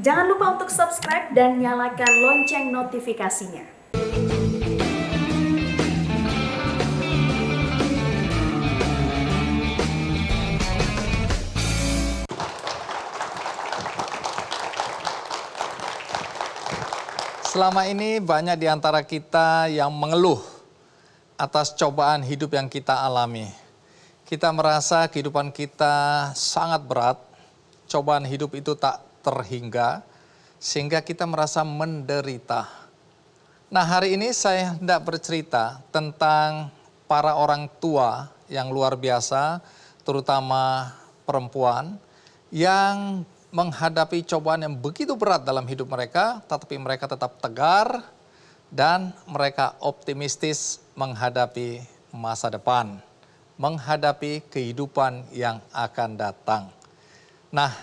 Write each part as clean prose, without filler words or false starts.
Jangan lupa untuk subscribe dan nyalakan lonceng notifikasinya. Selama ini banyak di antara kita yang mengeluh atas cobaan hidup yang kita alami. Kita merasa kehidupan kita sangat berat, cobaan hidup itu tak terhingga, sehingga kita merasa menderita. Nah, hari ini saya hendak bercerita tentang para orang tua yang luar biasa, terutama perempuan, yang menghadapi cobaan yang begitu berat dalam hidup mereka, tetapi mereka tetap tegar dan mereka optimistis menghadapi masa depan, menghadapi kehidupan yang akan datang. Nah,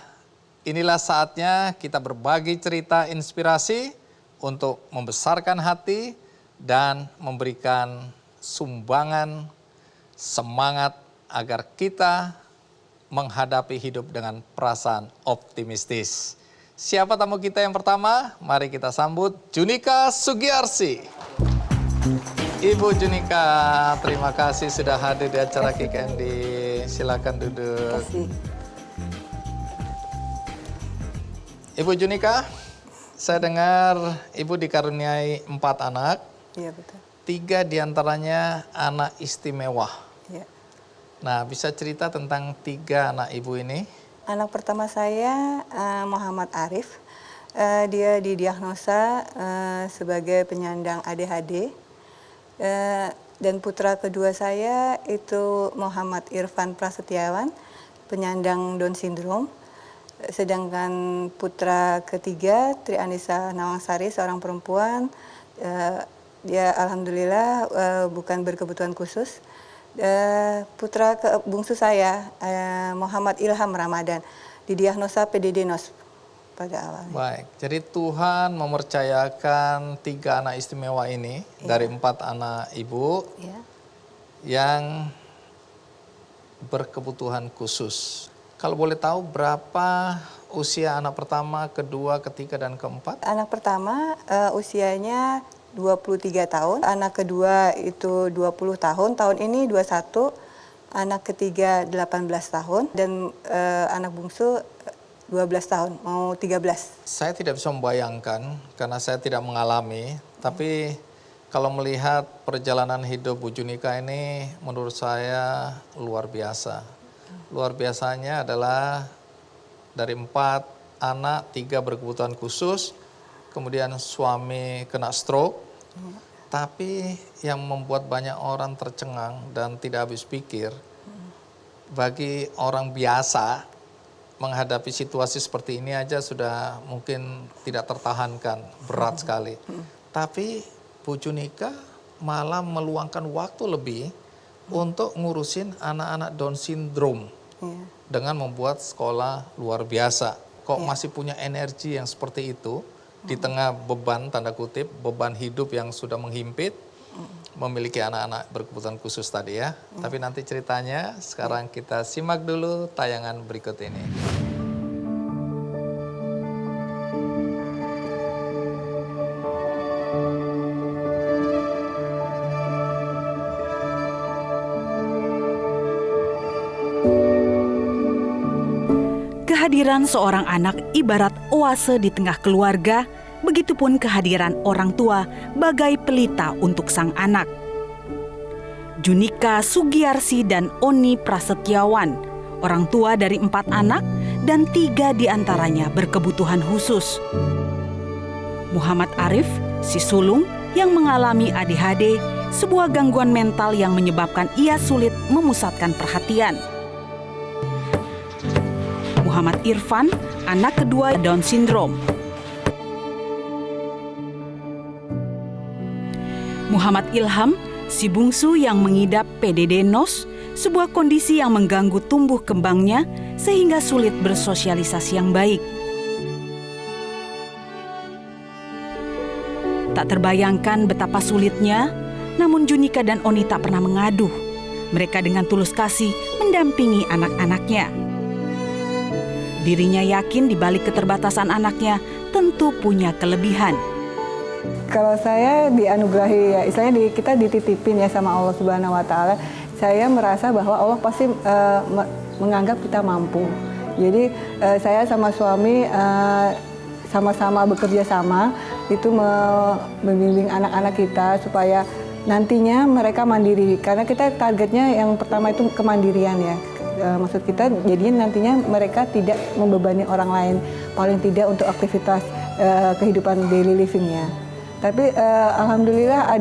inilah saatnya kita berbagi cerita inspirasi untuk membesarkan hati dan memberikan sumbangan semangat agar kita menghadapi hidup dengan perasaan optimistis. Siapa tamu kita yang pertama? Mari kita sambut Junika Sugiarsi. Ibu Junika, terima kasih sudah hadir di acara Kick Andy. Silakan duduk. Ibu Junika, saya dengar Ibu dikaruniai 4 anak. Iya, betul. 3 diantaranya anak istimewa. Iya. Nah, bisa cerita tentang 3 anak Ibu ini? Anak pertama saya Muhammad Arif. Dia didiagnosa sebagai penyandang ADHD. Dan putra kedua saya itu Muhammad Irfan Prasetyawan, penyandang Down syndrome. Sedangkan putra ketiga Tri Anissa Nawangsari, seorang perempuan, dia alhamdulillah bukan berkebutuhan khusus. Putra bungsu saya Muhammad Ilham Ramadan didiagnosa PDD-NOS pada awalnya. Baik, jadi Tuhan mempercayakan 3 anak istimewa ini dari 4 anak Ibu yang berkebutuhan khusus. Kalau boleh tahu berapa usia anak pertama, kedua, ketiga, dan keempat? Anak pertama usianya 23 tahun, anak kedua itu 20 tahun, tahun ini 21, anak ketiga 18 tahun, dan anak bungsu 12 tahun, mau 13. Saya tidak bisa membayangkan karena saya tidak mengalami, tapi kalau melihat perjalanan hidup Bu Junika ini menurut saya luar biasa. Luar biasanya adalah dari 4 anak, 3 berkebutuhan khusus, kemudian suami kena stroke. Tapi yang membuat banyak orang tercengang dan tidak habis pikir, bagi orang biasa menghadapi situasi seperti ini aja sudah mungkin tidak tertahankan, berat sekali. Tapi Bu Junika malah meluangkan waktu lebih untuk ngurusin anak-anak Down syndrome dengan membuat sekolah luar biasa. Kok masih punya energi yang seperti itu? Di tengah beban, tanda kutip, beban hidup yang sudah menghimpit, memiliki anak-anak berkebutuhan khusus tadi ya. Tapi nanti ceritanya, sekarang kita simak dulu tayangan berikut ini. Kehadiran seorang anak ibarat oase di tengah keluarga, begitupun kehadiran orang tua bagai pelita untuk sang anak. Junika Sugiarsi dan Oni Prasetyawan, orang tua dari 4 anak dan 3 diantaranya berkebutuhan khusus. Muhammad Arif, si sulung yang mengalami ADHD, sebuah gangguan mental yang menyebabkan ia sulit memusatkan perhatian. Muhammad Irfan, anak kedua Down syndrome. Muhammad Ilham, si bungsu yang mengidap PDD-NOS, sebuah kondisi yang mengganggu tumbuh kembangnya sehingga sulit bersosialisasi yang baik. Tak terbayangkan betapa sulitnya, namun Junika dan Oni tak pernah mengaduh. Mereka dengan tulus kasih mendampingi anak-anaknya. Dirinya yakin di balik keterbatasan anaknya tentu punya kelebihan. Kalau saya dianugerahi ya, istilahnya kita dititipin ya sama Allah Subhanahu Wa Taala. Saya merasa bahwa Allah pasti menganggap kita mampu. Jadi saya sama suami sama-sama bekerja sama itu membimbing anak-anak kita supaya nantinya mereka mandiri. Karena kita targetnya yang pertama itu kemandirian ya. Maksud kita jadinya nantinya mereka tidak membebani orang lain, paling tidak untuk aktivitas kehidupan daily livingnya. Tapi alhamdulillah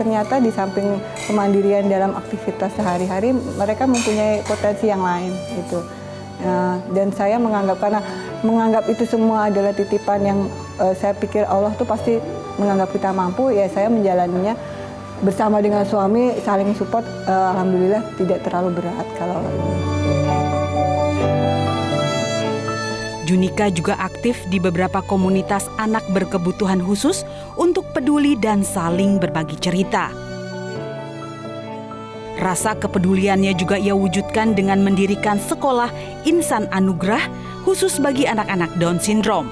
ternyata di samping kemandirian dalam aktivitas sehari-hari mereka mempunyai potensi yang lain gitu. Dan saya menganggap itu semua adalah titipan yang saya pikir Allah tuh pasti menganggap kita mampu, ya saya menjalaninya bersama dengan suami saling support. Alhamdulillah tidak terlalu berat kalau Junika juga aktif di beberapa komunitas anak berkebutuhan khusus untuk peduli dan saling berbagi cerita. Rasa kepeduliannya juga ia wujudkan dengan mendirikan sekolah Insan Anugerah khusus bagi anak-anak Down Syndrome.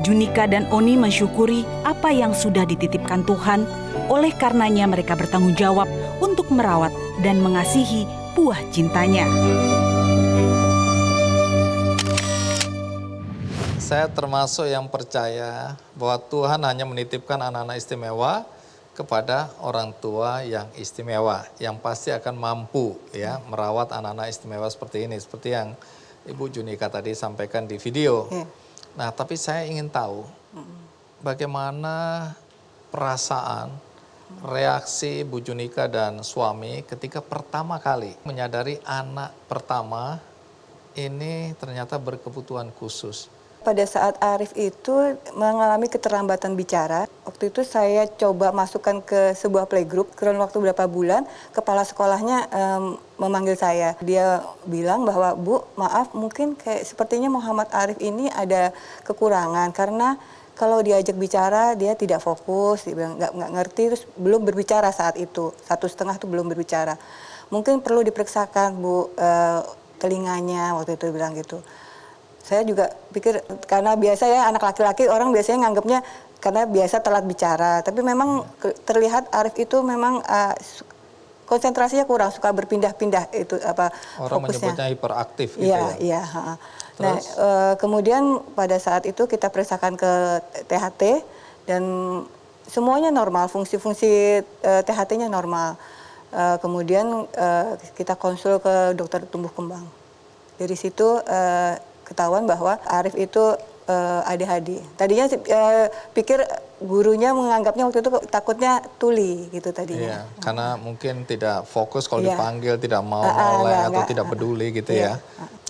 Junika dan Oni mensyukuri apa yang sudah dititipkan Tuhan, oleh karenanya mereka bertanggung jawab untuk merawat dan mengasihi buah cintanya. Saya termasuk yang percaya bahwa Tuhan hanya menitipkan anak-anak istimewa kepada orang tua yang istimewa, yang pasti akan mampu ya merawat anak-anak istimewa seperti ini, seperti yang Ibu Junika tadi sampaikan di video. Nah, tapi saya ingin tahu bagaimana perasaan, reaksi Ibu Junika dan suami ketika pertama kali menyadari anak pertama ini ternyata berkebutuhan khusus. pada saat Arif itu mengalami keterlambatan bicara, waktu itu saya coba masukkan ke sebuah playgroup, kurun waktu beberapa bulan, kepala sekolahnya memanggil saya. Dia bilang bahwa, Bu, maaf mungkin sepertinya Muhammad Arif ini ada kekurangan, karena kalau diajak bicara dia tidak fokus, dia bilang nggak ngerti, terus belum berbicara saat itu, 1,5 itu belum berbicara. Mungkin perlu diperiksakan, Bu, telinganya, waktu itu bilang gitu. Saya juga pikir, karena biasa ya anak laki-laki orang biasanya nganggapnya karena biasa telat bicara. Tapi memang terlihat Arif itu memang konsentrasinya kurang, suka berpindah-pindah itu orang fokusnya. Menyebutnya hiperaktif gitu ya? Iya. Nah, kemudian pada saat itu kita periksakan ke THT dan semuanya normal, fungsi-fungsi THT-nya normal. Kemudian kita konsul ke dokter tumbuh kembang. Dari situ ketahuan bahwa Arif itu ADHD. Tadinya pikir gurunya menganggapnya waktu itu takutnya tuli gitu tadinya. Iya, karena mungkin tidak fokus kalau dipanggil, tidak mau oleh atau tidak peduli gitu ya.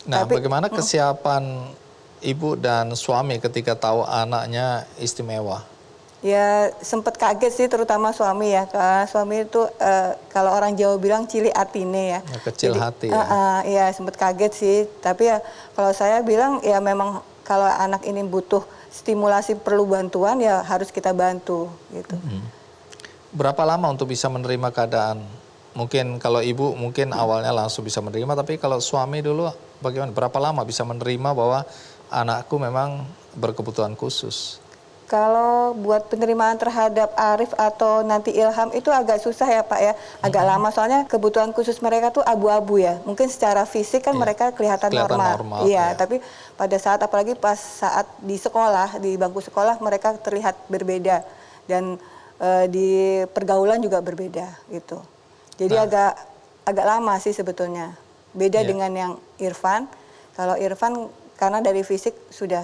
Nah, bagaimana kesiapan ibu dan suami ketika tahu anaknya istimewa? Ya sempat kaget sih, terutama suami ya. Karena suami itu kalau orang Jawa bilang cili atine ya. Kecil hati ya. Iya sempat kaget sih. Tapi ya kalau saya bilang ya memang kalau anak ini butuh stimulasi, perlu bantuan ya harus kita bantu gitu. Berapa lama untuk bisa menerima keadaan? Mungkin kalau ibu mungkin awalnya langsung bisa menerima, tapi kalau suami dulu bagaimana? Berapa lama bisa menerima bahwa anakku memang berkebutuhan khusus? Kalau buat penerimaan terhadap Arif atau nanti Ilham itu agak susah ya Pak ya, agak lama soalnya kebutuhan khusus mereka tuh abu-abu ya. Mungkin secara fisik kan mereka kelihatan normal. Iya, tapi pada saat apalagi pas saat di sekolah, di bangku sekolah mereka terlihat berbeda dan di pergaulan juga berbeda gitu. Jadi agak lama sih sebetulnya. Beda dengan yang Irfan. Kalau Irfan karena dari fisik sudah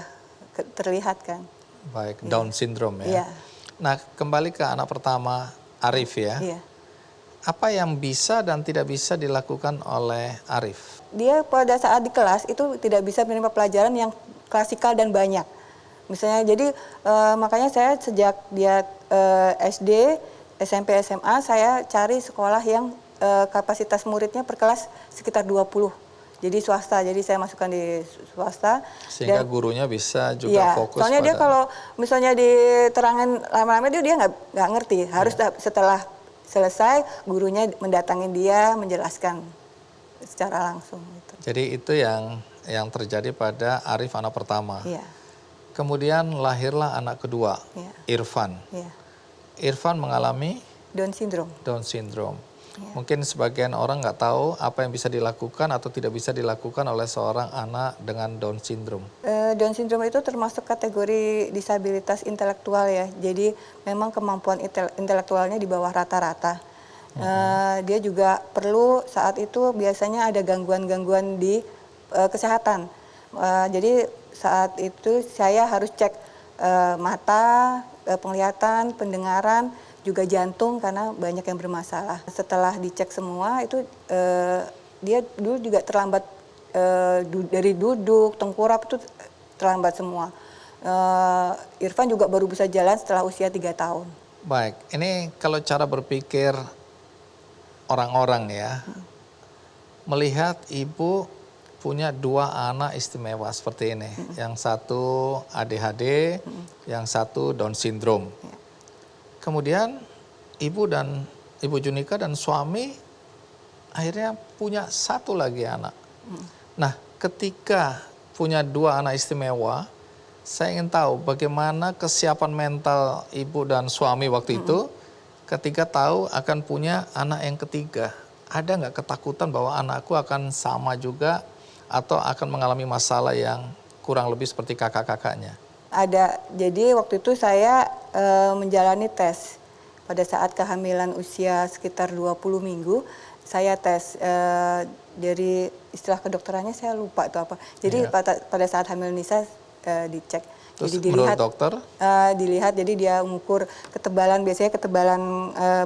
terlihat kan. Baik, Down syndrome ya. Iya. Nah, kembali ke anak pertama Arif ya. Iya. Apa yang bisa dan tidak bisa dilakukan oleh Arif? Dia pada saat di kelas itu tidak bisa menerima pelajaran yang klasikal dan banyak. Misalnya jadi makanya saya sejak dia SD, SMP, SMA saya cari sekolah yang kapasitas muridnya per kelas sekitar 20. Jadi swasta, jadi saya masukkan di swasta. Sehingga gurunya bisa juga fokus. Soalnya dia kalau misalnya diterangin lama-lama dia nggak ngerti. Harus setelah selesai gurunya mendatangin dia menjelaskan secara langsung. Gitu. Jadi itu yang yang terjadi pada Arif anak pertama. Iya. Kemudian lahirlah anak kedua, Iya. Irfan. Iya. Irfan mengalami Down syndrome. Down syndrome. Iya. Mungkin sebagian orang nggak tahu apa yang bisa dilakukan atau tidak bisa dilakukan oleh seorang anak dengan Down syndrome. Down syndrome itu termasuk kategori disabilitas intelektual ya. Jadi memang kemampuan intelektualnya di bawah rata-rata. Dia juga perlu saat itu biasanya ada gangguan-gangguan di kesehatan. Jadi saat itu saya harus cek mata, penglihatan, pendengaran, juga jantung karena banyak yang bermasalah. Setelah dicek semua itu dia dulu juga terlambat dari duduk, tengkurap itu terlambat semua. Irfan juga baru bisa jalan setelah usia 3 tahun. Baik, ini kalau cara berpikir orang-orang ya, melihat ibu punya 2 anak istimewa seperti ini. Yang satu ADHD, yang satu Down syndrome. Kemudian Ibu Junika dan suami akhirnya punya 1 lagi anak. Nah, ketika punya 2 anak istimewa, saya ingin tahu bagaimana kesiapan mental ibu dan suami waktu itu ketika tahu akan punya anak yang ketiga. Ada nggak ketakutan bahwa anakku akan sama juga atau akan mengalami masalah yang kurang lebih seperti kakak-kakaknya? Ada. Jadi waktu itu saya menjalani tes. Pada saat kehamilan usia sekitar 20 minggu, saya tes. Dari istilah kedokterannya saya lupa itu apa. Jadi pada saat hamil Nisa dicek. Terus jadi dilihat, menurut dokter? Dilihat, jadi dia mengukur ketebalan, biasanya ketebalan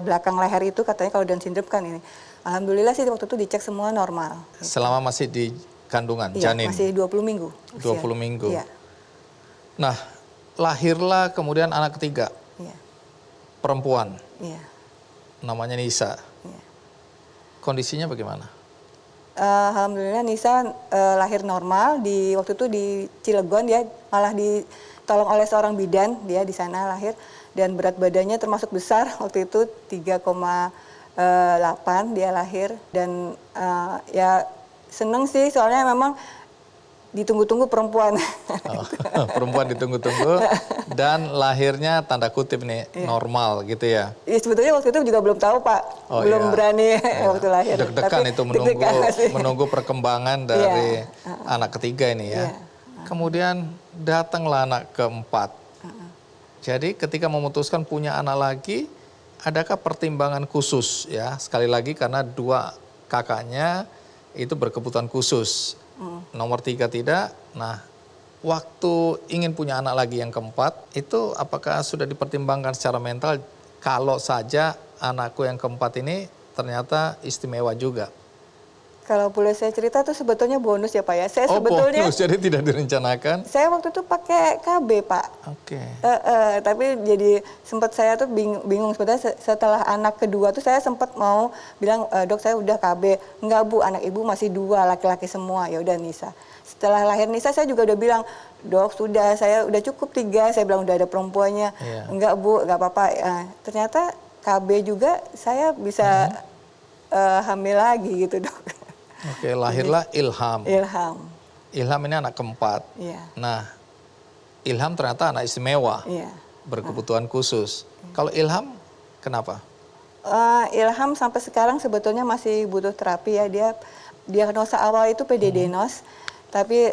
belakang leher itu katanya kalau Down syndrome kan ini. Alhamdulillah sih waktu itu dicek semua normal. Selama masih di kandungan, Iya, janin? masih 20 minggu. 20 minggu. Iya. Nah, lahirlah kemudian anak ketiga, Iya. perempuan, Iya. namanya Nisa. Iya. Kondisinya bagaimana? Alhamdulillah Nisa lahir normal waktu itu di Cilegon, dia malah ditolong oleh seorang bidan, dia di sana lahir dan berat badannya termasuk besar waktu itu 3,8 dia lahir dan ya seneng sih soalnya memang ditunggu-tunggu perempuan. Oh, perempuan ditunggu-tunggu dan lahirnya tanda kutip nih normal gitu ya. Ya, sebetulnya waktu itu juga belum tahu Pak, belum berani waktu lahir. Deg-degan itu menunggu perkembangan dari anak ketiga ini ya. Kemudian datanglah anak keempat. Jadi ketika memutuskan punya anak lagi, adakah pertimbangan khusus ya? Sekali lagi karena 2 kakaknya itu berkebutuhan khusus. Nomor 3 tidak. Nah, waktu ingin punya anak lagi yang keempat, itu apakah sudah dipertimbangkan secara mental kalau saja anakku yang keempat ini ternyata istimewa juga? Kalau boleh saya cerita tuh sebetulnya bonus ya Pak ya. Saya sebetulnya bonus, jadi tidak direncanakan? Saya waktu itu pakai KB Pak. Oke. Tapi jadi sempat saya tuh bingung sebenarnya setelah anak kedua tuh saya sempat mau bilang dok saya udah KB. Enggak Bu, anak ibu masih 2 laki-laki semua. Ya udah Nisa. Setelah lahir Nisa saya juga udah bilang dok sudah saya udah cukup 3. Saya bilang udah ada perempuannya. Enggak Bu, enggak apa-apa. Ternyata KB juga saya bisa hamil lagi gitu dok. Oke, lahirlah Ilham. Ilham ini anak keempat. Iya. Nah, Ilham ternyata anak istimewa, berkebutuhan khusus. Kalau Ilham, kenapa? Ilham sampai sekarang sebetulnya masih butuh terapi ya. Dia diagnosa awal itu PDD-NOS, tapi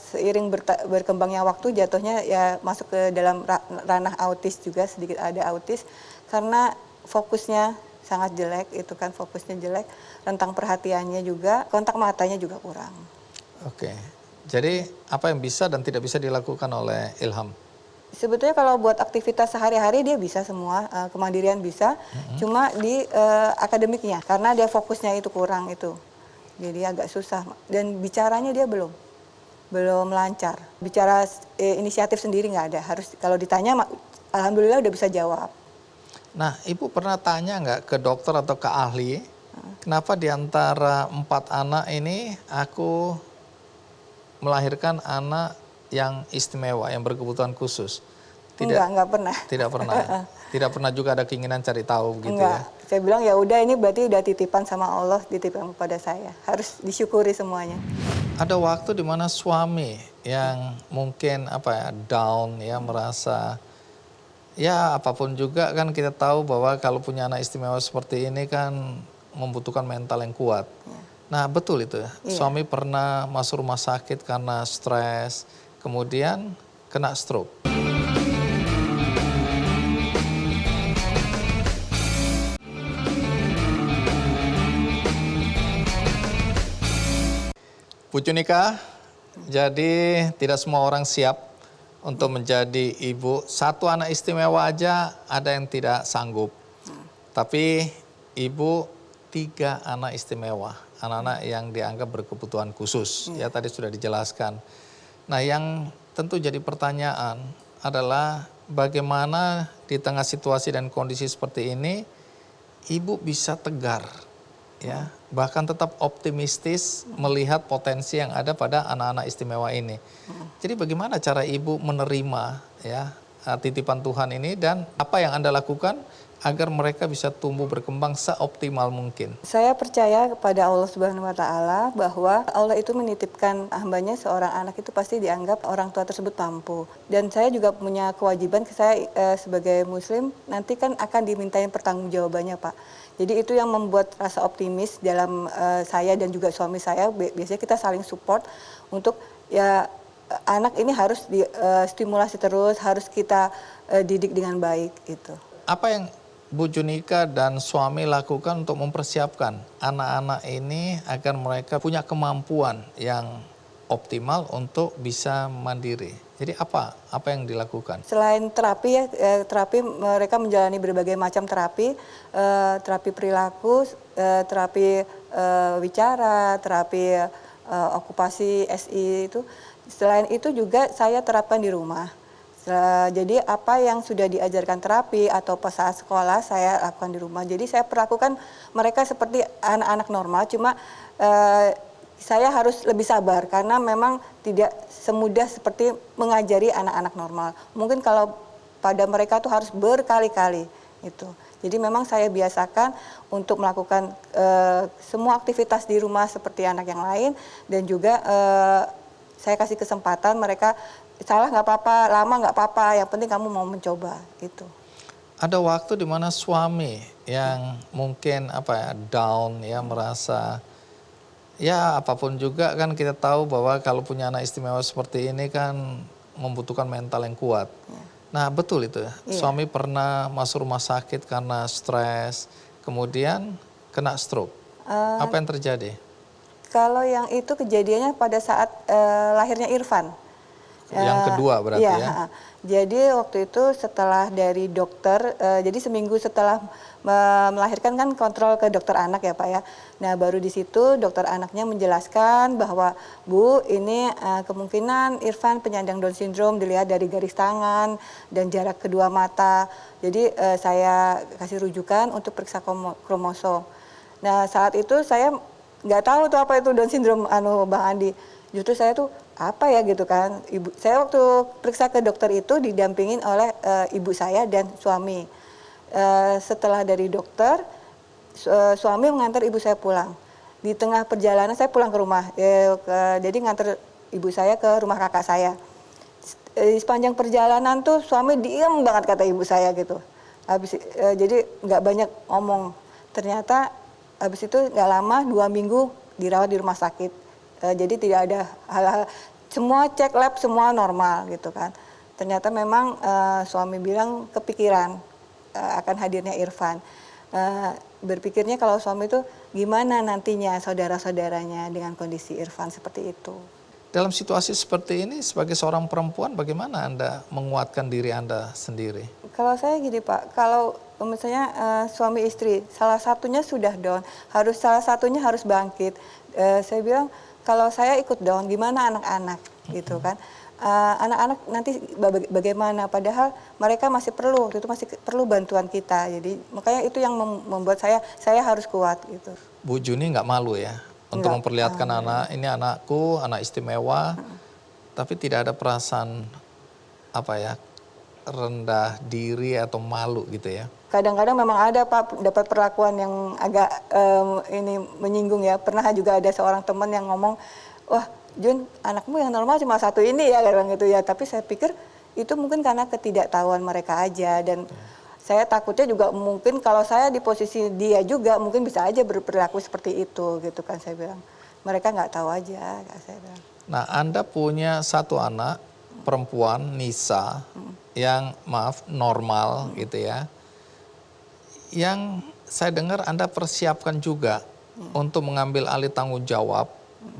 seiring berkembangnya waktu jatuhnya ya masuk ke dalam ranah autis juga, sedikit ada autis karena fokusnya sangat jelek, itu kan fokusnya jelek, rentang perhatiannya juga, kontak matanya juga kurang. Oke, jadi apa yang bisa dan tidak bisa dilakukan oleh Ilham? Sebetulnya kalau buat aktivitas sehari-hari dia bisa semua, kemandirian bisa, cuma di akademiknya, karena dia fokusnya itu kurang itu. Jadi agak susah, dan bicaranya dia belum lancar. Bicara inisiatif sendiri nggak ada, harus kalau ditanya, alhamdulillah udah bisa jawab. Nah, Ibu pernah tanya nggak ke dokter atau ke ahli, kenapa di antara 4 anak ini aku melahirkan anak yang istimewa, yang berkebutuhan khusus? Enggak pernah. Tidak pernah. Tidak pernah juga ada keinginan cari tahu gitu Enggak. ya? Saya bilang ya udah ini berarti udah titipan sama Allah, dititipkan kepada saya. Harus disyukuri semuanya. Ada waktu di mana suami yang mungkin down ya, merasa ya apapun juga kan kita tahu bahwa kalau punya anak istimewa seperti ini kan membutuhkan mental yang kuat. Nah betul itu ya, suami pernah masuk rumah sakit karena stres, kemudian kena stroke. Bu Junika, jadi tidak semua orang siap untuk menjadi ibu. Satu anak istimewa aja ada yang tidak sanggup. Tapi ibu 3 anak istimewa, anak-anak yang dianggap berkebutuhan khusus. Ya tadi sudah dijelaskan. Nah yang tentu jadi pertanyaan adalah bagaimana di tengah situasi dan kondisi seperti ini ibu bisa tegar, ya, bahkan tetap optimistis melihat potensi yang ada pada anak-anak istimewa ini. Jadi bagaimana cara ibu menerima ya titipan Tuhan ini dan apa yang Anda lakukan agar mereka bisa tumbuh berkembang seoptimal mungkin? Saya percaya kepada Allah Subhanahu wa Ta'ala bahwa Allah itu menitipkan hambanya seorang anak itu pasti dianggap orang tua tersebut mampu. Dan saya juga punya kewajiban, saya sebagai Muslim nanti kan akan dimintain pertanggungjawabannya, Pak. Jadi itu yang membuat rasa optimis dalam saya dan juga suami saya. Biasanya kita saling support untuk ya anak ini harus distimulasi terus, harus kita didik dengan baik gitu. Apa yang Bu Junika dan suami lakukan untuk mempersiapkan anak-anak ini agar mereka punya kemampuan yang optimal untuk bisa mandiri? Jadi apa yang dilakukan? Selain terapi ya, terapi mereka menjalani berbagai macam terapi, terapi perilaku, terapi wicara, terapi okupasi SI itu. Selain itu juga saya terapkan di rumah. Jadi apa yang sudah diajarkan terapi atau pas saat sekolah saya lakukan di rumah. Jadi saya perlakukan mereka seperti anak-anak normal, cuma saya harus lebih sabar karena memang tidak semudah seperti mengajari anak-anak normal. Mungkin kalau pada mereka tuh harus berkali-kali itu. Jadi memang saya biasakan untuk melakukan semua aktivitas di rumah seperti anak yang lain dan juga saya kasih kesempatan mereka salah nggak apa-apa, lama nggak apa-apa, yang penting kamu mau mencoba gitu. Ada waktu di mana suami yang mungkin down ya, merasa ya apapun juga kan kita tahu bahwa kalau punya anak istimewa seperti ini kan membutuhkan mental yang kuat. Nah betul itu ya, suami pernah masuk rumah sakit karena stres, kemudian kena stroke. Apa yang terjadi? Kalau yang itu kejadiannya pada saat lahirnya Irfan. Yang kedua berarti ya? Jadi waktu itu setelah dari dokter, jadi seminggu setelah melahirkan kan kontrol ke dokter anak ya Pak ya. Nah baru di situ dokter anaknya menjelaskan bahwa Bu ini kemungkinan Irfan penyandang Down syndrome dilihat dari garis tangan dan jarak kedua mata. Jadi saya kasih rujukan untuk periksa kromosom. Nah saat itu saya nggak tahu tuh apa itu Down syndrome Bang Andi. Justru saya tuh apa ya gitu kan. Saya waktu periksa ke dokter itu didampingin oleh ibu saya dan suami. Setelah dari dokter, suami mengantar ibu saya pulang. Di tengah perjalanan saya pulang ke rumah. Jadi ngantar ibu saya ke rumah kakak saya. Di sepanjang perjalanan tuh suami diem banget kata ibu saya gitu. Jadi nggak banyak ngomong. Ternyata habis itu nggak lama 2 minggu dirawat di rumah sakit. Jadi tidak ada hal-hal, semua cek lab semua normal gitu kan. Ternyata memang suami bilang kepikiran akan hadirnya Irfan. Berpikirnya kalau suami itu gimana nantinya saudara-saudaranya dengan kondisi Irfan seperti itu. Dalam situasi seperti ini sebagai seorang perempuan bagaimana Anda menguatkan diri Anda sendiri? Kalau saya gini Pak, kalau misalnya suami istri salah satunya sudah down, salah satunya harus bangkit. Saya bilang kalau saya ikut down, gimana anak-anak gitu kan? Anak-anak nanti bagaimana? Padahal mereka masih perlu, waktu itu masih perlu bantuan kita. Jadi makanya itu yang membuat saya harus kuat gitu. Bu Juni nggak malu ya untuk memperlihatkan anak ini anakku, anak istimewa, tapi tidak ada perasaan rendah diri atau malu gitu ya? Kadang-kadang memang ada Pak, dapat perlakuan yang agak ini menyinggung ya. Pernah juga ada seorang teman yang ngomong, wah Jun, anakmu yang normal cuma satu ini ya, bilang gitu ya. Tapi saya pikir itu mungkin karena ketidaktahuan mereka aja. Dan saya takutnya juga mungkin kalau saya di posisi dia juga mungkin bisa aja berperilaku seperti itu gitu kan, saya bilang. Mereka nggak tahu aja, saya bilang. Nah, Anda punya satu anak perempuan, Nisa, yang maaf normal gitu ya. Yang saya dengar Anda persiapkan juga untuk mengambil alih tanggung jawab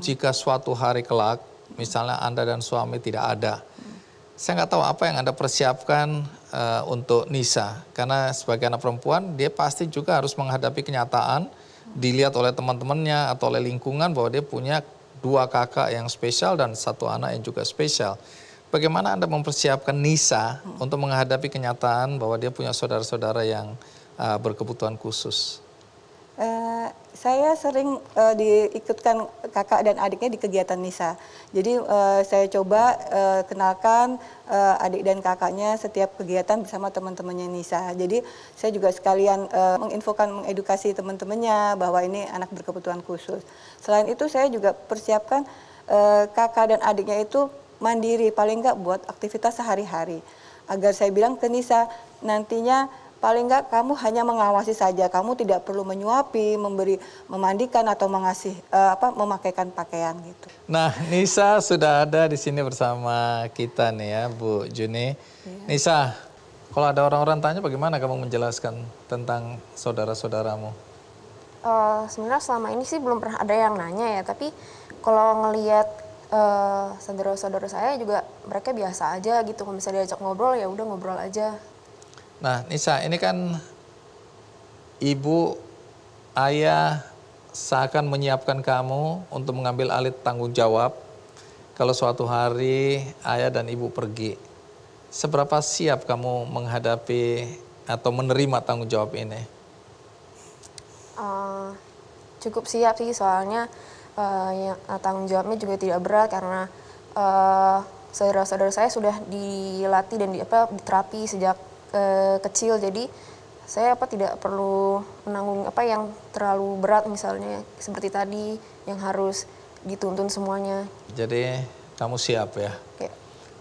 jika suatu hari kelak, misalnya Anda dan suami tidak ada. Saya nggak tahu apa yang Anda persiapkan untuk Nisa. Karena sebagai anak perempuan, dia pasti juga harus menghadapi kenyataan, dilihat oleh teman-temannya atau oleh lingkungan bahwa dia punya 2 kakak yang spesial dan 1 anak yang juga spesial. Bagaimana Anda mempersiapkan Nisa untuk menghadapi kenyataan bahwa dia punya saudara-saudara yang berkebutuhan khusus? Saya sering diikutkan kakak dan adiknya di kegiatan Nisa. Jadi saya coba kenalkan adik dan kakaknya setiap kegiatan bersama teman-temannya Nisa. Jadi saya juga sekalian menginfokan, mengedukasi teman-temannya bahwa ini anak berkebutuhan khusus. Selain itu saya juga persiapkan kakak dan adiknya itu mandiri, paling nggak buat aktivitas sehari-hari. Agar saya bilang ke Nisa, nantinya paling nggak kamu hanya mengawasi saja, kamu tidak perlu menyuapi, memandikan atau memakaikan pakaian gitu. Nah, Nisa sudah ada di sini bersama kita nih ya, Bu Juni. Nisa, kalau ada orang-orang tanya bagaimana kamu menjelaskan tentang saudara-saudaramu? Sebenarnya selama ini sih belum pernah ada yang nanya ya, tapi kalau ngelihat saudara-saudara saya juga mereka biasa aja gitu, kalau misalnya diajak ngobrol ya udah ngobrol aja. Nah, Nisa, ini kan ibu, ayah seakan menyiapkan kamu untuk mengambil alih tanggung jawab kalau suatu hari ayah dan ibu pergi. Seberapa siap kamu menghadapi atau menerima tanggung jawab ini? Cukup siap sih, soalnya tanggung jawabnya juga tidak berat karena saudara-saudara saya sudah dilatih dan diterapi sejak kecil, jadi saya tidak perlu menanggung yang terlalu berat, misalnya seperti tadi yang harus dituntun semuanya. Jadi kamu siap ya? Oke.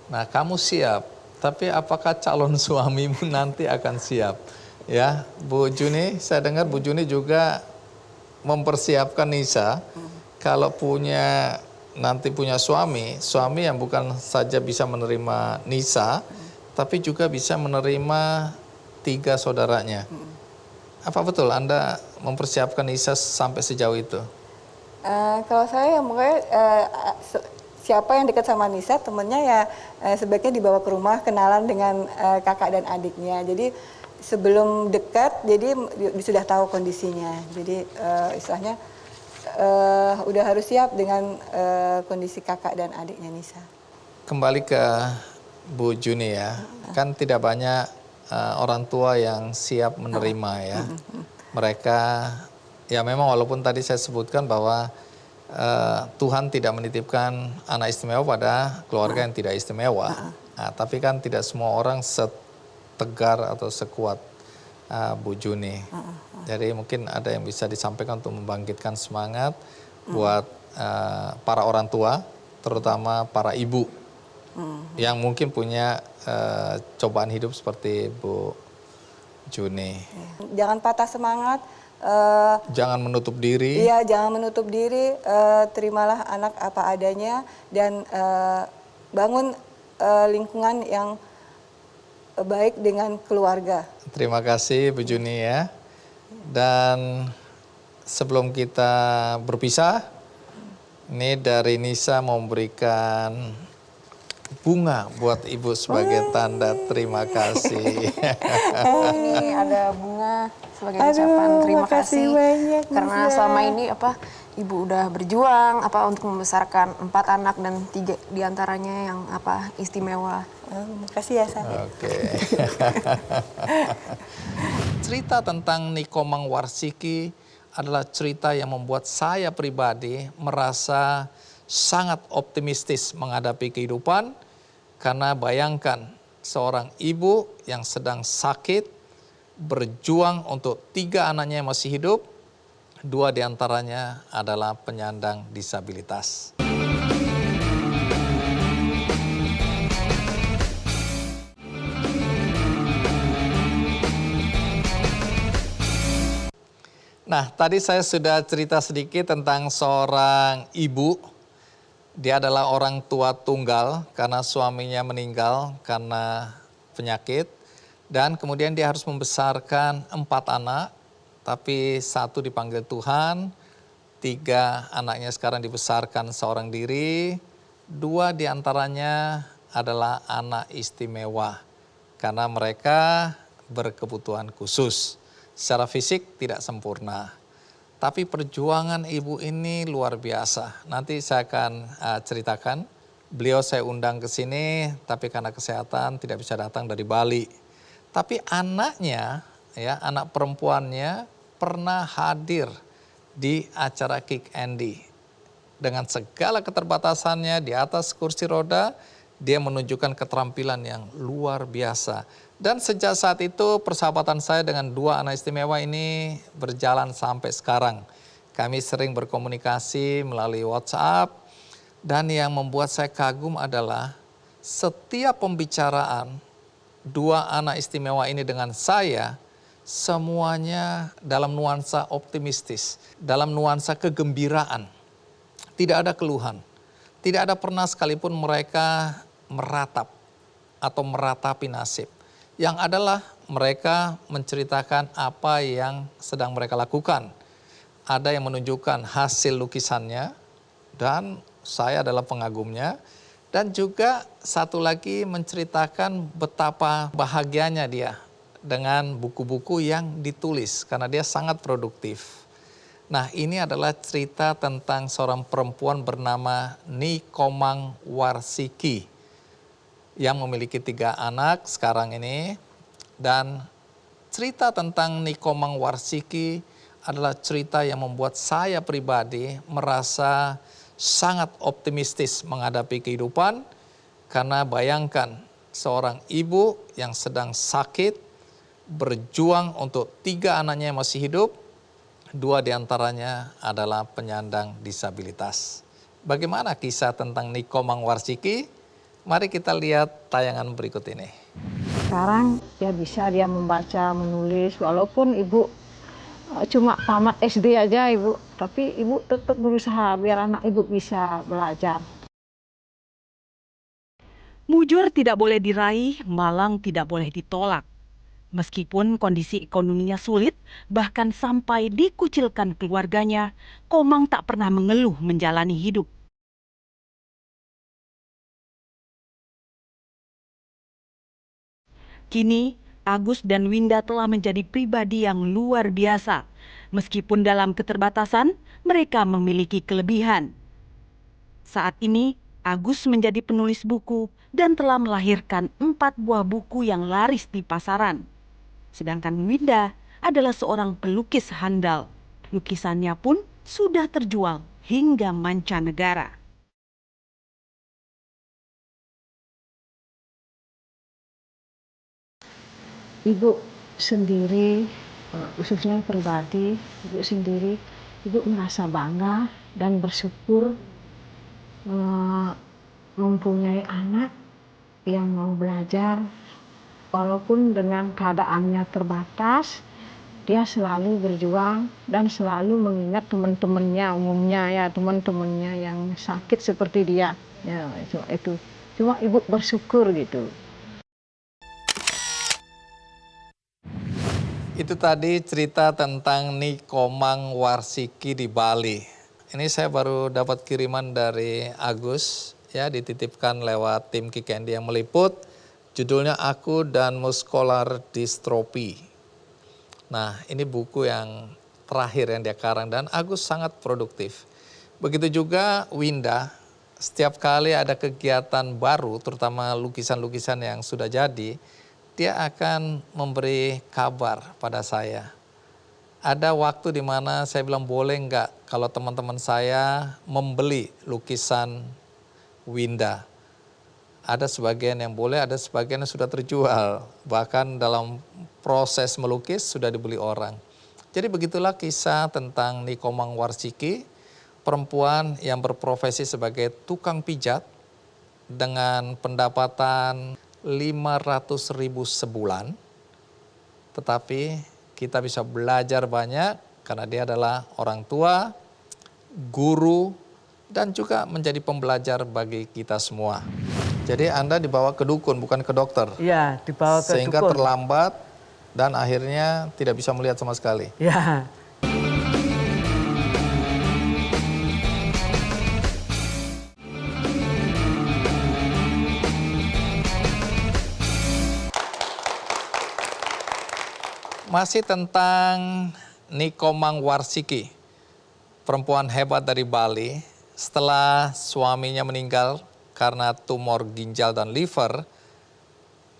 Nah, kamu siap, tapi apakah calon suamimu nanti akan siap? Ya, Bu Juni, saya dengar Bu Juni juga mempersiapkan Nisa kalau nanti punya suami yang bukan saja bisa menerima Nisa, tapi juga bisa menerima 3 saudaranya. Apa betul Anda mempersiapkan Nisa sampai sejauh itu? Kalau saya mungkin siapa yang dekat sama Nisa, temennya ya sebaiknya dibawa ke rumah, kenalan dengan kakak dan adiknya. Jadi sebelum dekat, jadi sudah tahu kondisinya. Jadi istilahnya udah harus siap dengan kondisi kakak dan adiknya Nisa. Kembali ke Bu Juni ya, kan tidak banyak orang tua yang siap menerima ya. Mereka ya memang walaupun tadi saya sebutkan bahwa Tuhan tidak menitipkan anak istimewa pada keluarga yang tidak istimewa. Nah, tapi kan tidak semua orang setegar atau sekuat Bu Juni. Jadi mungkin ada yang bisa disampaikan untuk membangkitkan semangat buat para orang tua, terutama para ibu yang mungkin punya cobaan hidup seperti Bu Juni. Jangan patah semangat. Jangan menutup diri. Iya, jangan menutup diri. Terimalah anak apa adanya dan bangun lingkungan yang baik dengan keluarga. Terima kasih Bu Juni ya. Dan sebelum kita berpisah, ini dari Nisa mau memberikan bunga buat Ibu sebagai tanda terima kasih. Ini ada bunga sebagai ucapan terima kasih banyak, karena Nisa. selama ini Ibu udah berjuang untuk membesarkan 4 anak dan 3 diantaranya yang istimewa. Makasih ya, San. Oke. Cerita tentang Niko Mangwarsiki adalah cerita yang membuat saya pribadi merasa sangat optimistis menghadapi kehidupan, karena bayangkan seorang ibu yang sedang sakit berjuang untuk 3 anaknya yang masih hidup, 2 diantaranya adalah penyandang disabilitas. Nah, tadi saya sudah cerita sedikit tentang seorang ibu. Dia adalah orang tua tunggal karena suaminya meninggal karena penyakit. Dan kemudian dia harus membesarkan 4 anak, tapi 1 dipanggil Tuhan, 3 anaknya sekarang dibesarkan seorang diri, 2 diantaranya adalah anak istimewa karena mereka berkebutuhan khusus. Secara fisik tidak sempurna, tapi perjuangan ibu ini luar biasa. Nanti saya akan ceritakan. Beliau saya undang ke sini, tapi karena kesehatan tidak bisa datang dari Bali. Tapi anaknya, ya anak perempuannya pernah hadir di acara Kick Andy. Dengan segala keterbatasannya di atas kursi roda, dia menunjukkan keterampilan yang luar biasa. Dan sejak saat itu persahabatan saya dengan 2 anak istimewa ini berjalan sampai sekarang. Kami sering berkomunikasi melalui WhatsApp. Dan yang membuat saya kagum adalah setiap pembicaraan 2 anak istimewa ini dengan saya, semuanya dalam nuansa optimistis, dalam nuansa kegembiraan. Tidak ada keluhan, tidak ada pernah sekalipun mereka meratap atau meratapi nasib. Yang adalah mereka menceritakan apa yang sedang mereka lakukan. Ada yang menunjukkan hasil lukisannya dan saya adalah pengagumnya. Dan juga satu lagi menceritakan betapa bahagianya dia dengan buku-buku yang ditulis karena dia sangat produktif. Nah, ini adalah cerita tentang seorang perempuan bernama Nikomang Warsiki yang memiliki 3 anak sekarang ini. Dan cerita tentang Nikomang Warsiki adalah cerita yang membuat saya pribadi merasa sangat optimistis menghadapi kehidupan. Karena bayangkan seorang ibu yang sedang sakit berjuang untuk 3 anaknya yang masih hidup, 2 diantaranya adalah penyandang disabilitas. Bagaimana kisah tentang Nikomang Warsiki? Mari kita lihat tayangan berikut ini. Sekarang dia membaca, menulis, walaupun ibu cuma tamat SD aja ibu, tapi ibu tetap berusaha biar anak ibu bisa belajar. Mujur tidak boleh diraih, malang tidak boleh ditolak. Meskipun kondisi ekonominya sulit, bahkan sampai dikucilkan keluarganya, Komang tak pernah mengeluh menjalani hidup. Kini, Agus dan Winda telah menjadi pribadi yang luar biasa. Meskipun dalam keterbatasan, mereka memiliki kelebihan. Saat ini, Agus menjadi penulis buku dan telah melahirkan 4 buah buku yang laris di pasaran. Sedangkan Winda adalah seorang pelukis handal. Lukisannya pun sudah terjual hingga mancanegara. Ibu sendiri, khususnya pribadi, ibu sendiri, ibu merasa bangga dan bersyukur mempunyai anak yang mau belajar. Walaupun dengan keadaannya terbatas, dia selalu berjuang dan selalu mengingat teman-temannya, umumnya ya teman-temannya yang sakit seperti dia. Ya, itu. Cuma ibu bersyukur gitu. Itu tadi cerita tentang Nikomang Warsiki di Bali. Ini saya baru dapat kiriman dari Agus, ya dititipkan lewat tim Kick Andy yang meliput. Judulnya Aku dan Muskular Distropi. Nah, ini buku yang terakhir yang dia karang dan Agus sangat produktif. Begitu juga Winda, setiap kali ada kegiatan baru, terutama lukisan-lukisan yang sudah jadi, dia akan memberi kabar pada saya. Ada waktu di mana saya bilang boleh nggak kalau teman-teman saya membeli lukisan Winda. Ada sebagian yang boleh, ada sebagian yang sudah terjual. Bahkan dalam proses melukis sudah dibeli orang. Jadi begitulah kisah tentang Nikomang Warsiki, perempuan yang berprofesi sebagai tukang pijat dengan pendapatan 500.000 sebulan. Tetapi kita bisa belajar banyak karena dia adalah orang tua, guru, dan juga menjadi pembelajar bagi kita semua. Jadi Anda dibawa ke dukun, bukan ke dokter. Iya, dibawa ke Sehingga dukun. terlambat dan akhirnya tidak bisa melihat sama sekali. Ya, Masih tentang Nikomang Warsiki, perempuan hebat dari Bali. Setelah suaminya meninggal karena tumor ginjal dan liver,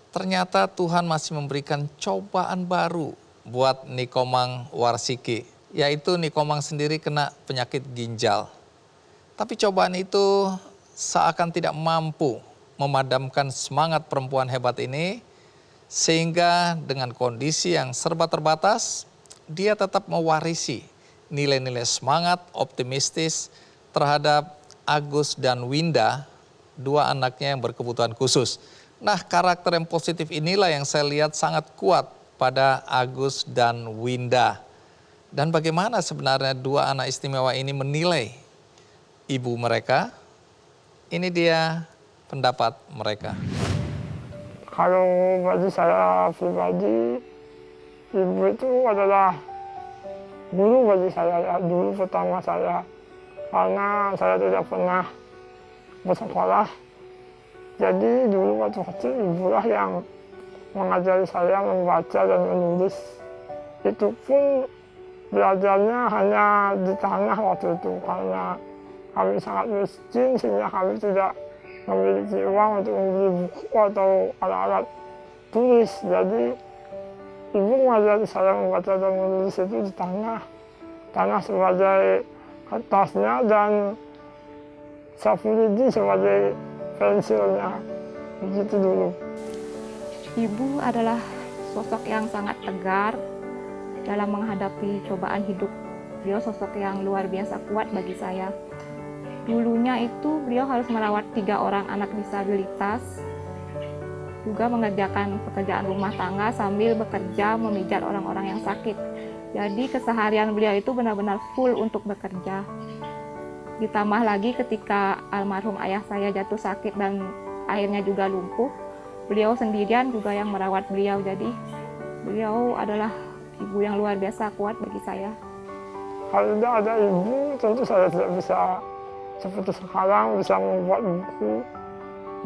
ternyata Tuhan masih memberikan cobaan baru buat Nikomang Warsiki, yaitu Nikomang sendiri kena penyakit ginjal. Tapi cobaan itu seakan tidak mampu memadamkan semangat perempuan hebat ini, sehingga dengan kondisi yang serba terbatas, dia tetap mewarisi nilai-nilai semangat optimistis terhadap Agus dan Winda, dua anaknya yang berkebutuhan khusus. Nah, karakter yang positif inilah yang saya lihat sangat kuat pada Agus dan Winda. Dan bagaimana sebenarnya dua anak istimewa ini menilai ibu mereka? Ini dia pendapat mereka. Kalau bagi saya pribadi, ibu itu adalah guru bagi saya, ya, dulu pertama saya. Karena saya tidak pernah bersekolah. Jadi dulu waktu kecil ibulah yang mengajari saya membaca dan menulis. Itu pun belajarnya hanya di tanah waktu itu. Karena kami sangat miskin sehingga kami tidak memiliki uang untuk membeli buku atau alat-alat tulis. Jadi ibu mengajari saya membaca dan menulis itu di tanah. Tanah sebagai kertasnya dan sapu lidi sebagai pensilnya. Begitu dulu. Ibu adalah sosok yang sangat tegar dalam menghadapi cobaan hidup. Beliau sosok yang luar biasa kuat bagi saya. Dulunya itu beliau harus merawat 3 orang anak disabilitas, juga mengerjakan pekerjaan rumah tangga sambil bekerja memijat orang-orang yang sakit. Jadi keseharian beliau itu benar-benar full untuk bekerja. Ditambah lagi ketika almarhum ayah saya jatuh sakit dan akhirnya juga lumpuh, beliau sendirian juga yang merawat beliau. Jadi beliau adalah ibu yang luar biasa kuat bagi saya. Kalau tidak ada ibu, tentu saya tidak bisa seperti sekarang bisa membuat buku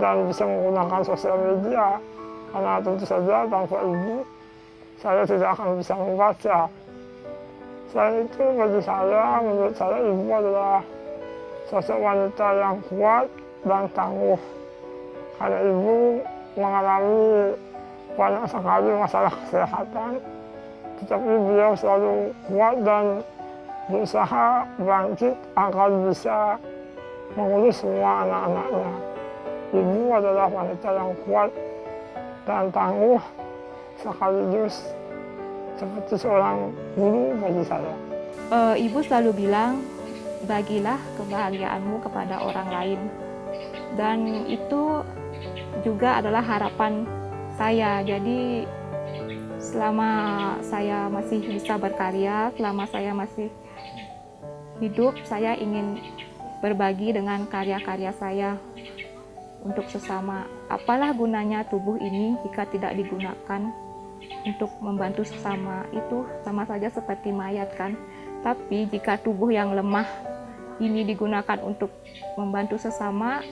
dan bisa menggunakan sosial media. Karena tentu saja tanpa ibu, saya tidak akan bisa membaca. Selain itu bagi saya, menurut saya ibu adalah sosok wanita yang kuat dan tangguh. Karena ibu mengalami banyak sekali masalah kesehatan, tetapi beliau selalu kuat dan berusaha bangkit agar bisa mengurus semua anak-anaknya. Ibu adalah wanita yang kuat dan tangguh sekaligus seperti seorang guru bagi saya. Ibu selalu bilang, bagilah kebahagiaanmu kepada orang lain. Dan itu juga adalah harapan saya. Jadi selama saya masih bisa berkarya, selama saya masih hidup, saya ingin berbagi dengan karya-karya saya untuk sesama. Apalah gunanya tubuh ini jika tidak digunakan untuk membantu sesama? Itu sama saja seperti mayat kan. Tapi jika tubuh yang lemah ini digunakan untuk membantu sesama,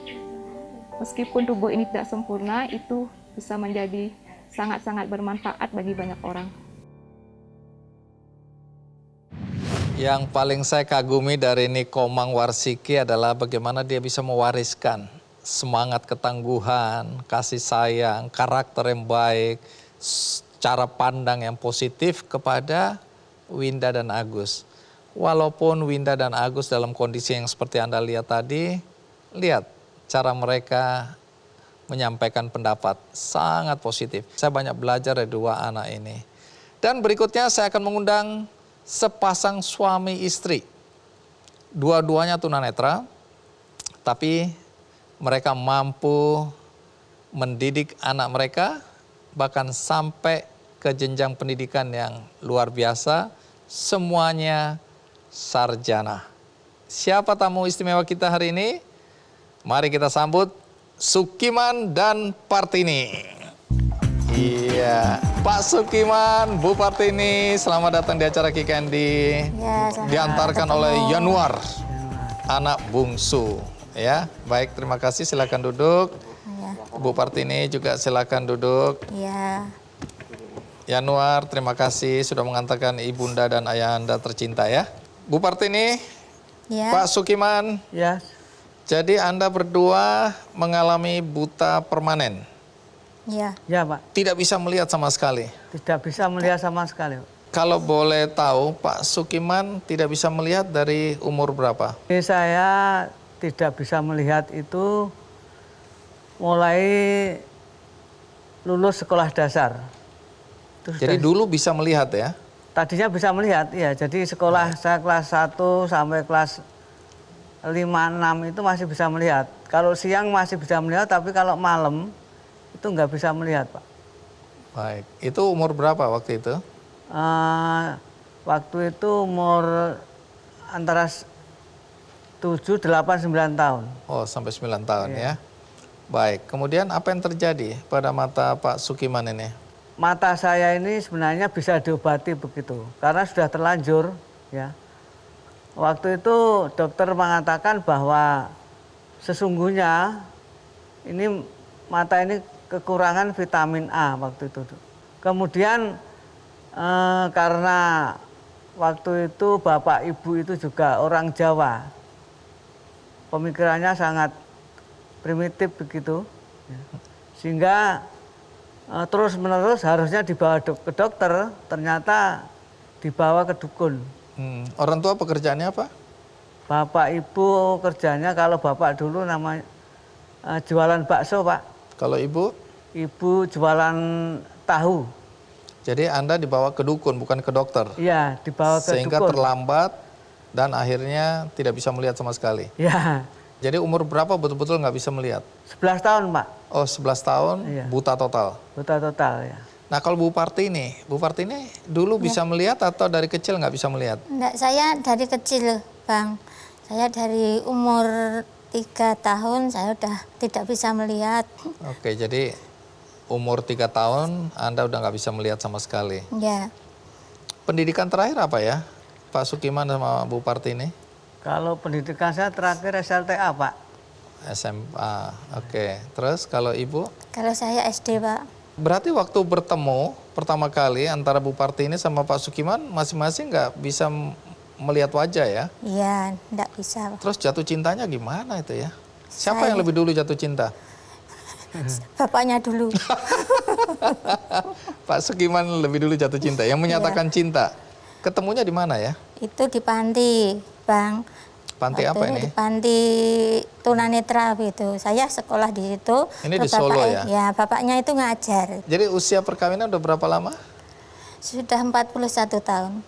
meskipun tubuh ini tidak sempurna, itu bisa menjadi sangat-sangat bermanfaat bagi banyak orang. Yang paling saya kagumi dari Nikomang Warsiki adalah bagaimana dia bisa mewariskan semangat ketangguhan, kasih sayang, karakter yang baik, cara pandang yang positif kepada Winda dan Agus. Walaupun Winda dan Agus dalam kondisi yang seperti Anda lihat tadi, lihat cara mereka menyampaikan pendapat sangat positif. Saya banyak belajar dari dua anak ini. Dan berikutnya saya akan mengundang sepasang suami istri. Dua-duanya tunanetra, tapi mereka mampu mendidik anak mereka, bahkan sampai ke jenjang pendidikan yang luar biasa, semuanya sarjana. Siapa tamu istimewa kita hari ini? Mari kita sambut Sukiman dan Partini. Iya, Pak Sukiman, Bu Partini, selamat datang di acara Ki Candy. Ya, selamat Diantarkan ketemu. oleh Yanuar, anak bungsu. Ya, baik, terima kasih. Silakan duduk. Ya. Bu Partini juga silakan duduk. Ya. Yanuar, terima kasih sudah mengantarkan ibunda dan ayahanda tercinta ya. Bu Partini, Ya. Pak Sukiman, Ya, jadi Anda berdua mengalami buta permanen. Ya. ya Pak. Tidak bisa melihat sama sekali. Tidak bisa melihat sama sekali, Pak. Kalau boleh tahu, Pak Sukiman tidak bisa melihat dari umur berapa? Ini saya tidak bisa melihat itu mulai lulus sekolah dasar. Itu Jadi sudah- dulu bisa melihat ya? tadinya bisa melihat, ya. Jadi sekolah saya kelas 1 sampai kelas 5, 6 itu masih bisa melihat. Kalau siang masih bisa melihat, tapi kalau malam itu nggak bisa melihat, Pak. Baik, itu umur berapa waktu itu? Waktu itu umur antara 7, 8, 9 tahun. Oh, sampai 9 tahun ya. Baik, kemudian apa yang terjadi pada mata Pak Sukiman ini? Mata saya ini sebenarnya bisa diobati begitu, karena sudah terlanjur, ya. Waktu itu dokter mengatakan bahwa sesungguhnya ini mata ini kekurangan vitamin A waktu itu. Kemudian karena waktu itu bapak ibu itu juga orang Jawa, pemikirannya sangat primitif begitu, ya. Sehingga terus menerus harusnya dibawa ke dokter, ternyata dibawa ke dukun. Orang tua pekerjaannya apa? Bapak ibu kerjanya, kalau bapak dulu namanya jualan bakso, Pak. Kalau ibu? Ibu jualan tahu. Jadi Anda dibawa ke dukun, bukan ke dokter? Iya, dibawa ke Sehingga dukun. terlambat dan akhirnya tidak bisa melihat sama sekali. Ya, Jadi umur berapa betul-betul nggak bisa melihat? 11 tahun, Pak. Oh, 11 tahun, Iya. buta total. Buta total, ya. Nah, kalau Bu Partini dulu bisa melihat atau dari kecil nggak bisa melihat? Enggak, saya dari kecil, Bang. Saya dari umur 3 tahun saya udah tidak bisa melihat. Oke, jadi umur 3 tahun Anda udah nggak bisa melihat sama sekali. Ya, Pendidikan terakhir apa ya, Pak Sukiman sama Bu Partini? Kalau pendidikan saya terakhir SLTA, Pak. SMA, oke. Terus kalau Ibu? kalau saya SD, Pak. Berarti waktu bertemu pertama kali antara Bu Partini sama Pak Sukiman masing-masing nggak bisa melihat wajah ya? Iya, enggak bisa. Terus jatuh cintanya gimana itu ya? Siapa yang lebih dulu jatuh cinta? Bapaknya dulu. Pak Sukiman lebih dulu jatuh cinta. Yang menyatakan cinta, ketemunya di mana ya? Itu di panti, Bang. Panti Waktu apa itu ini? Di panti tunanetra gitu. Saya sekolah di situ. Ini di Terus Solo bapak- ya? Ya, bapaknya itu ngajar. Jadi usia perkawinan udah berapa lama? Sudah 41 tahun.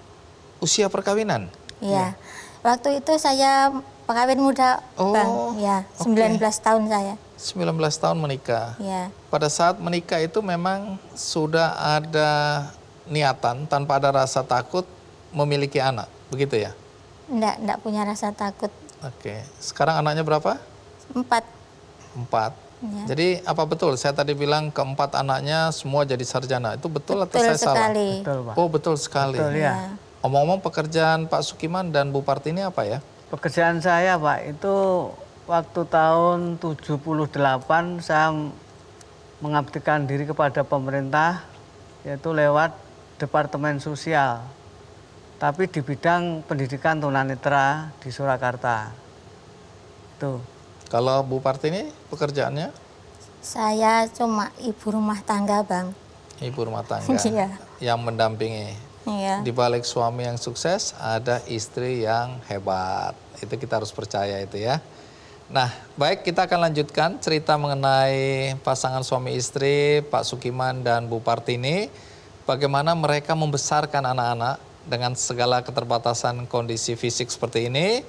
Usia perkawinan? Ya. Waktu itu saya kawin muda, Oh, Bang. Ya, oke. 19 tahun saya. 19 tahun menikah. Ya. Pada saat menikah itu memang sudah ada niatan tanpa ada rasa takut memiliki anak, begitu ya? Enggak punya rasa takut. Oke. Sekarang anaknya berapa? 4. 4. Ya. Jadi apa betul? Saya tadi bilang keempat anaknya semua jadi sarjana. Itu betul atau Betul saya salah? sekali. Betul, Pak. Oh, betul sekali. Betul, ya. Omong-omong pekerjaan Pak Sukiman dan Bu Partini apa ya? Pekerjaan saya, Pak, itu waktu tahun 78 saya mengabdikan diri kepada pemerintah, yaitu lewat Departemen Sosial, tapi di bidang pendidikan tunanetra di Surakarta. Tuh. Kalau Bu Partini pekerjaannya Saya cuma ibu rumah tangga, Bang. ibu rumah tangga Iya. yang mendampingi. Iya. Di balik suami yang sukses ada istri yang hebat. Itu kita harus percaya itu ya. Nah, baik, kita akan lanjutkan cerita mengenai pasangan suami istri Pak Sukiman dan Bu Partini. Bagaimana mereka membesarkan anak-anak dengan segala keterbatasan kondisi fisik seperti ini.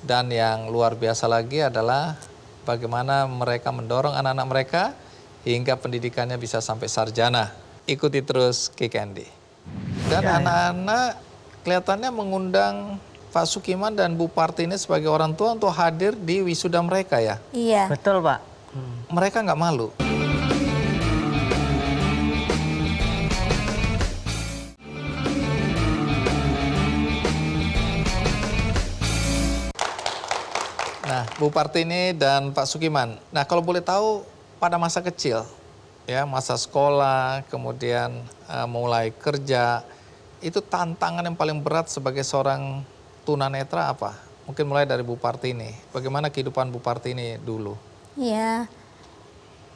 Dan yang luar biasa lagi adalah bagaimana mereka mendorong anak-anak mereka hingga pendidikannya bisa sampai sarjana. Ikuti terus Ki Candy. Dan anak-anak kelihatannya mengundang Pak Sukiman dan Bu Partini sebagai orang tua untuk hadir di wisuda mereka ya? Iya. Betul, Pak. Mereka nggak malu? Nah, Bu Partini dan Pak Sukiman. Nah, kalau boleh tahu pada masa kecil, ya masa sekolah, kemudian mulai kerja, itu tantangan yang paling berat sebagai seorang tunanetra apa? Mungkin mulai dari Bu Partini. Bagaimana kehidupan Bu Partini dulu? Iya.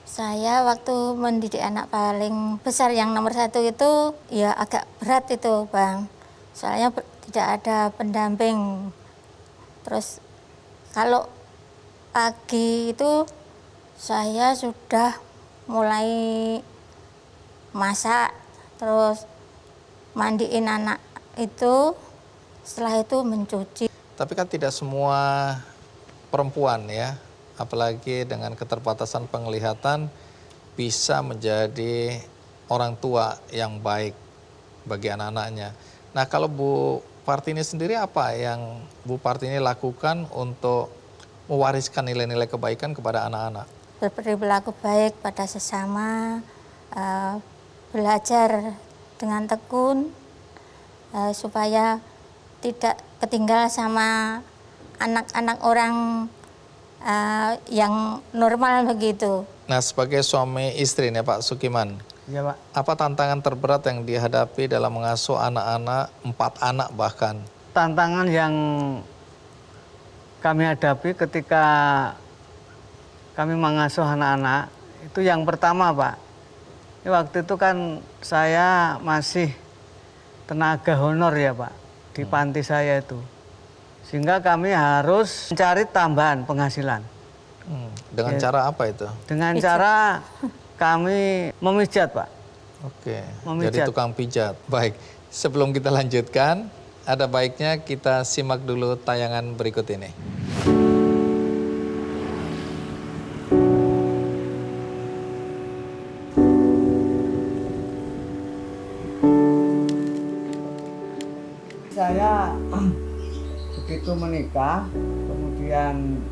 Saya waktu mendidik anak paling besar yang nomor 1 itu ya agak berat itu, Bang. Soalnya tidak ada pendamping. Terus kalau pagi itu saya sudah mulai masak, terus mandiin anak itu, setelah itu mencuci. Tapi kan tidak semua perempuan ya, apalagi dengan keterbatasan penglihatan bisa menjadi orang tua yang baik bagi anak-anaknya. Nah, kalau Bu Partini sendiri apa yang Bu Partini lakukan untuk mewariskan nilai-nilai kebaikan kepada anak-anak? Berperilaku baik pada sesama, belajar dengan tekun, supaya tidak ketinggal sama anak-anak orang yang normal begitu. Nah, sebagai suami istri nih Pak Sukiman, Iya, Pak. apa tantangan terberat yang dihadapi dalam mengasuh anak-anak, 4 anak bahkan? Tantangan yang kami hadapi ketika kami mengasuh anak-anak, itu yang pertama, Pak. Waktu itu kan saya masih tenaga honor ya, Pak, di panti saya itu. Sehingga kami harus mencari tambahan penghasilan. Dengan cara apa itu? Dengan cara kami memijat, Pak. Oke, Memijat. jadi tukang pijat. Baik, sebelum kita lanjutkan, ada baiknya kita simak dulu tayangan berikut ini. Saya begitu menikah, kemudian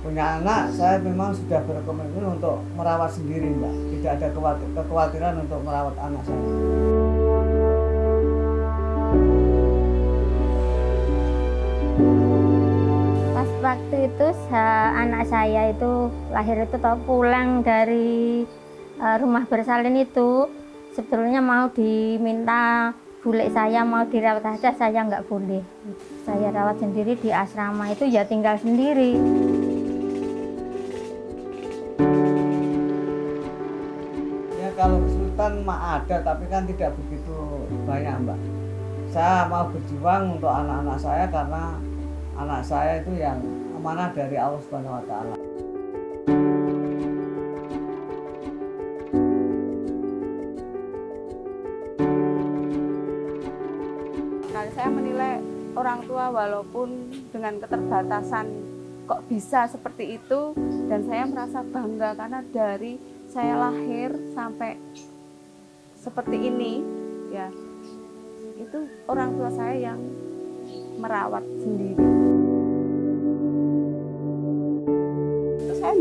punya anak, saya memang sudah berkomitmen untuk merawat sendiri, Mbak. Tidak ada kekhawatiran untuk merawat anak saya. Pas waktu itu anak saya itu lahir itu pulang dari rumah bersalin itu, sebetulnya mau diminta bule saya mau dirawat aja, saya nggak boleh. Saya rawat sendiri di asrama itu, ya tinggal sendiri. Ya kalau kesulitan mah ada, tapi kan tidak begitu banyak, Mbak. Saya mau berjuang untuk anak-anak saya karena anak saya itu yang amanah dari Allah Subhanahu wa Ta'ala. Saya menilai orang tua walaupun dengan keterbatasan kok bisa seperti itu, dan saya merasa bangga karena dari saya lahir sampai seperti ini ya, itu orang tua saya yang merawat sendiri. Itu saya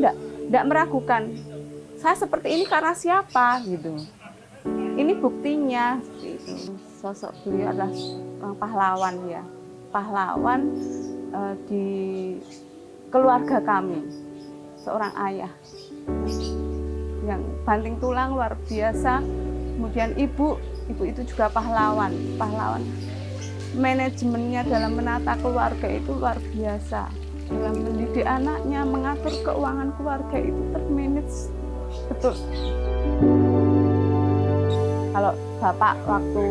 enggak meragukan saya seperti ini karena siapa gitu. Ini buktinya seperti itu. Sosok beliau adalah orang pahlawan ya, pahlawan di keluarga kami, seorang ayah yang banting tulang luar biasa. Kemudian ibu itu juga pahlawan manajemennya dalam menata keluarga itu luar biasa, dalam mendidik anaknya, mengatur keuangan keluarga itu termanage betul. Kalau bapak waktu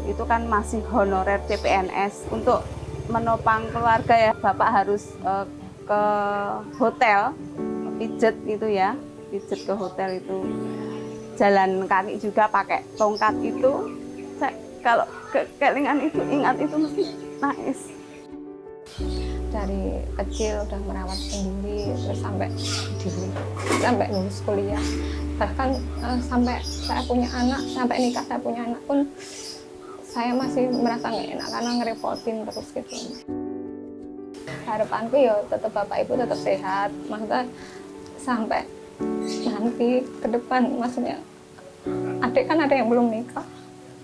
itu kan masih honorer CPNS, untuk menopang keluarga ya bapak harus ke hotel pijet itu ya, pijet ke hotel itu, jalan kaki juga pakai tongkat itu. Saya kalau kelingan itu ingat itu mesti nangis. Dari kecil udah merawat sendiri, terus sampai lulus kuliah, bahkan sampai saya punya anak, sampai nikah saya punya anak pun saya masih merasa nggak enak karena ngerepotin terus gitu. Harapanku ya tetap Bapak Ibu tetap sehat, maksudnya sampai nanti ke depan, maksudnya adik kan ada yang belum nikah,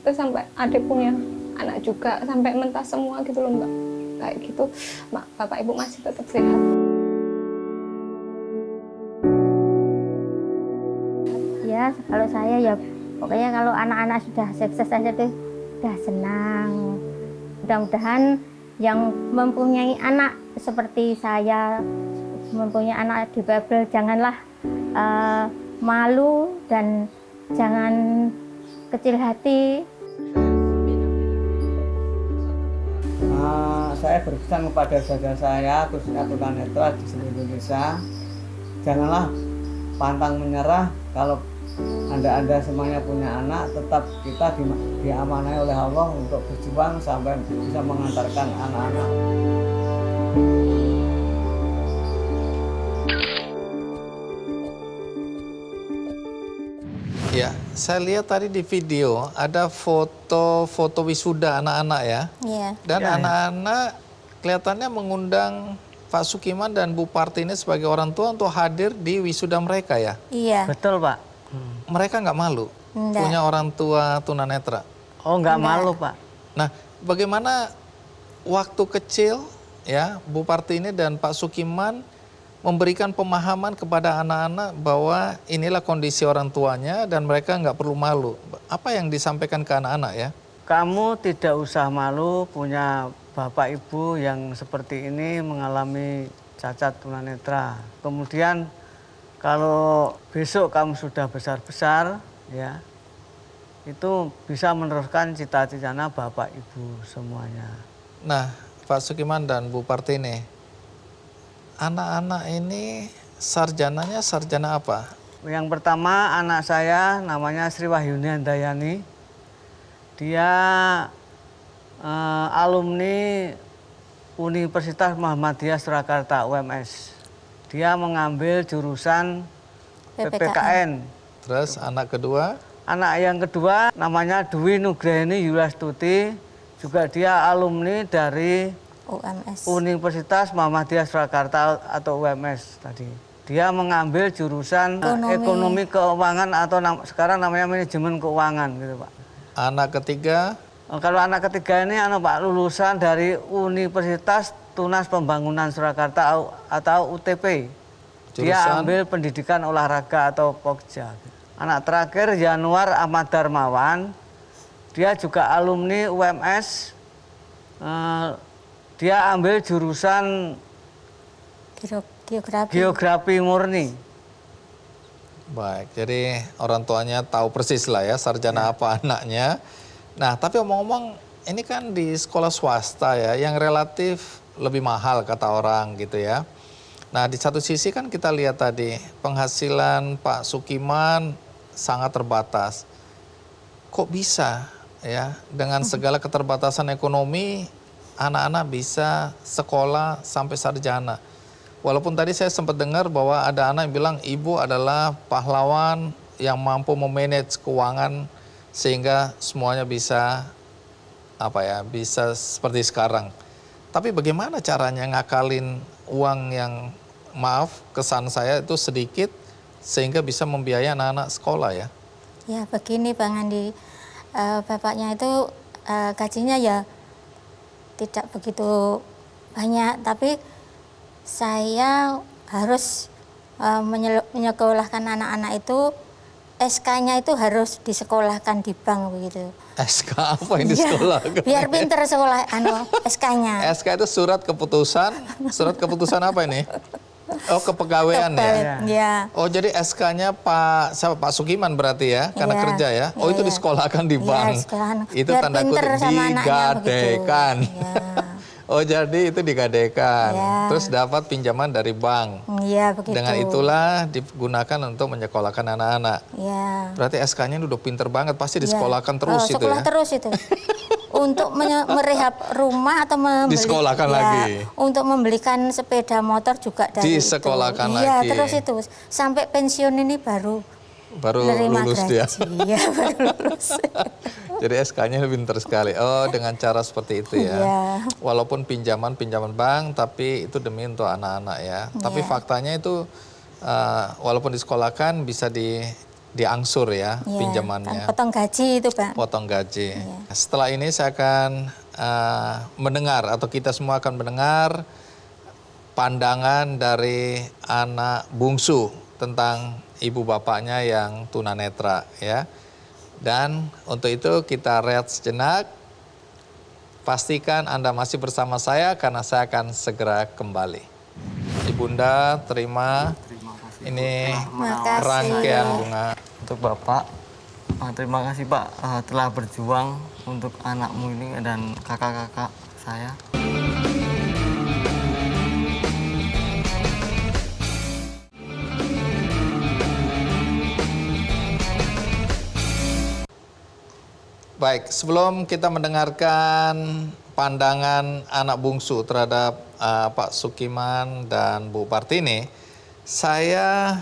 terus sampai adik punya anak juga, sampai mentas semua gitu loh Mbak. Kayak gitu, Bapak Ibu masih tetap sehat. Ya, kalau saya ya pokoknya kalau anak-anak sudah sukses aja tuh udah senang. Mudah-mudahan yang mempunyai anak seperti saya, mempunyai anak difabel, janganlah malu dan jangan kecil hati. Saya berpesan kepada saudara saya, khususnya tunanetra di seluruh Indonesia, janganlah pantang menyerah. Kalau Anda semuanya punya anak, tetap kita diamanai oleh Allah untuk berjuang sampai bisa mengantarkan anak-anak. Ya, saya lihat tadi di video ada foto wisuda anak-anak ya. Iya. Dan anak-anak kelihatannya mengundang Pak Sukiman dan Bu Partini sebagai orang tua untuk hadir di wisuda mereka ya. Iya. Betul Pak. Mereka nggak malu Enggak. punya orang tua tunanetra. Oh nggak malu Pak. Nah, bagaimana waktu kecil ya Bu Partini dan Pak Sukiman memberikan pemahaman kepada anak-anak bahwa inilah kondisi orang tuanya dan mereka nggak perlu malu. Apa yang disampaikan ke anak-anak ya? Kamu tidak usah malu punya bapak ibu yang seperti ini mengalami cacat tunanetra. Kemudian kalau besok kamu sudah besar-besar ya, itu bisa meneruskan cita-cita bapak ibu semuanya. Nah, Pak Sukiman dan Bu Partini, anak-anak ini sarjananya sarjana apa? Yang pertama anak saya namanya Sri Wahyuni Handayani. Dia alumni Universitas Muhammadiyah Surakarta UMS. Dia mengambil jurusan PPKN. Terus anak kedua? Anak yang kedua namanya Dwi Nugraheni Yuliastuti. Juga dia alumni dari UMS. Universitas Muhammadiyah Surakarta atau UMS tadi. Dia mengambil jurusan ekonomi keuangan atau sekarang namanya manajemen keuangan gitu Pak. Anak ketiga? Kalau anak ketiga ini Pak lulusan dari Universitas Tunas Pembangunan Surakarta atau UTP. Dia ambil pendidikan olahraga atau Pokja. Anak terakhir Januar Ahmad Darmawan. Dia juga alumni UMS. Dia ambil jurusan geografi murni. Baik, jadi orang tuanya tahu persis lah ya sarjana apa anaknya. Nah, tapi omong-omong ini kan di sekolah swasta ya yang relatif lebih mahal kata orang gitu ya. Nah, di satu sisi kan kita lihat tadi penghasilan Pak Sukiman sangat terbatas. Kok bisa ya dengan segala keterbatasan ekonomi anak-anak bisa sekolah sampai sarjana? Walaupun tadi saya sempat dengar bahwa ada anak yang bilang ibu adalah pahlawan yang mampu memanage keuangan sehingga semuanya bisa bisa seperti sekarang. Tapi bagaimana caranya ngakalin uang yang maaf kesan saya itu sedikit sehingga bisa membiayai anak-anak sekolah ya? Ya begini Bang Andi, bapaknya itu gajinya ya tidak begitu banyak, tapi saya harus menyekolahkan anak-anak itu, SK-nya itu harus disekolahkan di bank begitu. SK apa yang disekolahkan? Biar pinter sekolah SK-nya. SK itu surat keputusan apa ini? Oh, kepegawaian ya? Ya. Oh, jadi SK-nya Pak Sukiman berarti ya, karena kerja ya? Oh, itu disekolahkan di bank. Itu tanda kutip digadaikan. Oh, jadi itu digadaikan. Terus dapat pinjaman dari bank. Iya, begitu. Dengan itulah digunakan untuk menyekolahkan anak-anak. Iya. Berarti SK-nya udah pinter banget, pasti disekolahkan terus itu ya? Sekolah terus itu. Untuk merehab rumah atau disekolahkan lagi. Untuk membelikan sepeda motor juga dari disekolahkan itu. lagi. Iya, terus itu sampai pensiun ini baru Baru Nerima lulus dia. gaji. Ya, baru lulus. Jadi SK-nya pintar sekali. Oh, dengan cara seperti itu ya. Iya. Walaupun pinjaman bank, tapi itu demi untuk anak-anak ya. Tapi Iya. faktanya itu walaupun disekolahkan bisa diangsur ya Iya, pinjamannya. kan potong gaji itu, Pak. Potong gaji. Setelah ini saya akan mendengar atau kita semua akan mendengar pandangan dari anak bungsu tentang ibu bapaknya yang tunanetra ya. Dan untuk itu kita rehat sejenak. Pastikan Anda masih bersama saya karena saya akan segera kembali. Ibunda terima ini Makasih. rangkaian bunga. Untuk Bapak, terima kasih Pak telah berjuang untuk anakmu ini dan kakak-kakak saya. Baik, sebelum kita mendengarkan pandangan anak bungsu terhadap Pak Sukiman dan Bu Partini, saya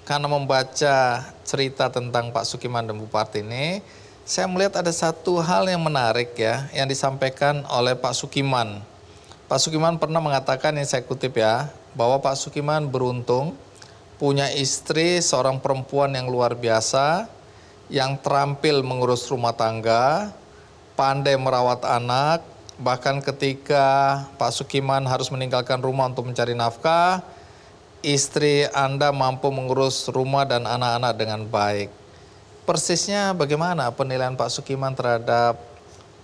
karena membaca cerita tentang Pak Sukiman dan Bu Partini, saya melihat ada satu hal yang menarik ya, yang disampaikan oleh Pak Sukiman. Pak Sukiman pernah mengatakan, yang saya kutip ya, bahwa Pak Sukiman beruntung punya istri seorang perempuan yang luar biasa, yang terampil mengurus rumah tangga, pandai merawat anak, bahkan ketika Pak Sukiman harus meninggalkan rumah untuk mencari nafkah, istri Anda mampu mengurus rumah dan anak-anak dengan baik. Persisnya bagaimana penilaian Pak Sukiman terhadap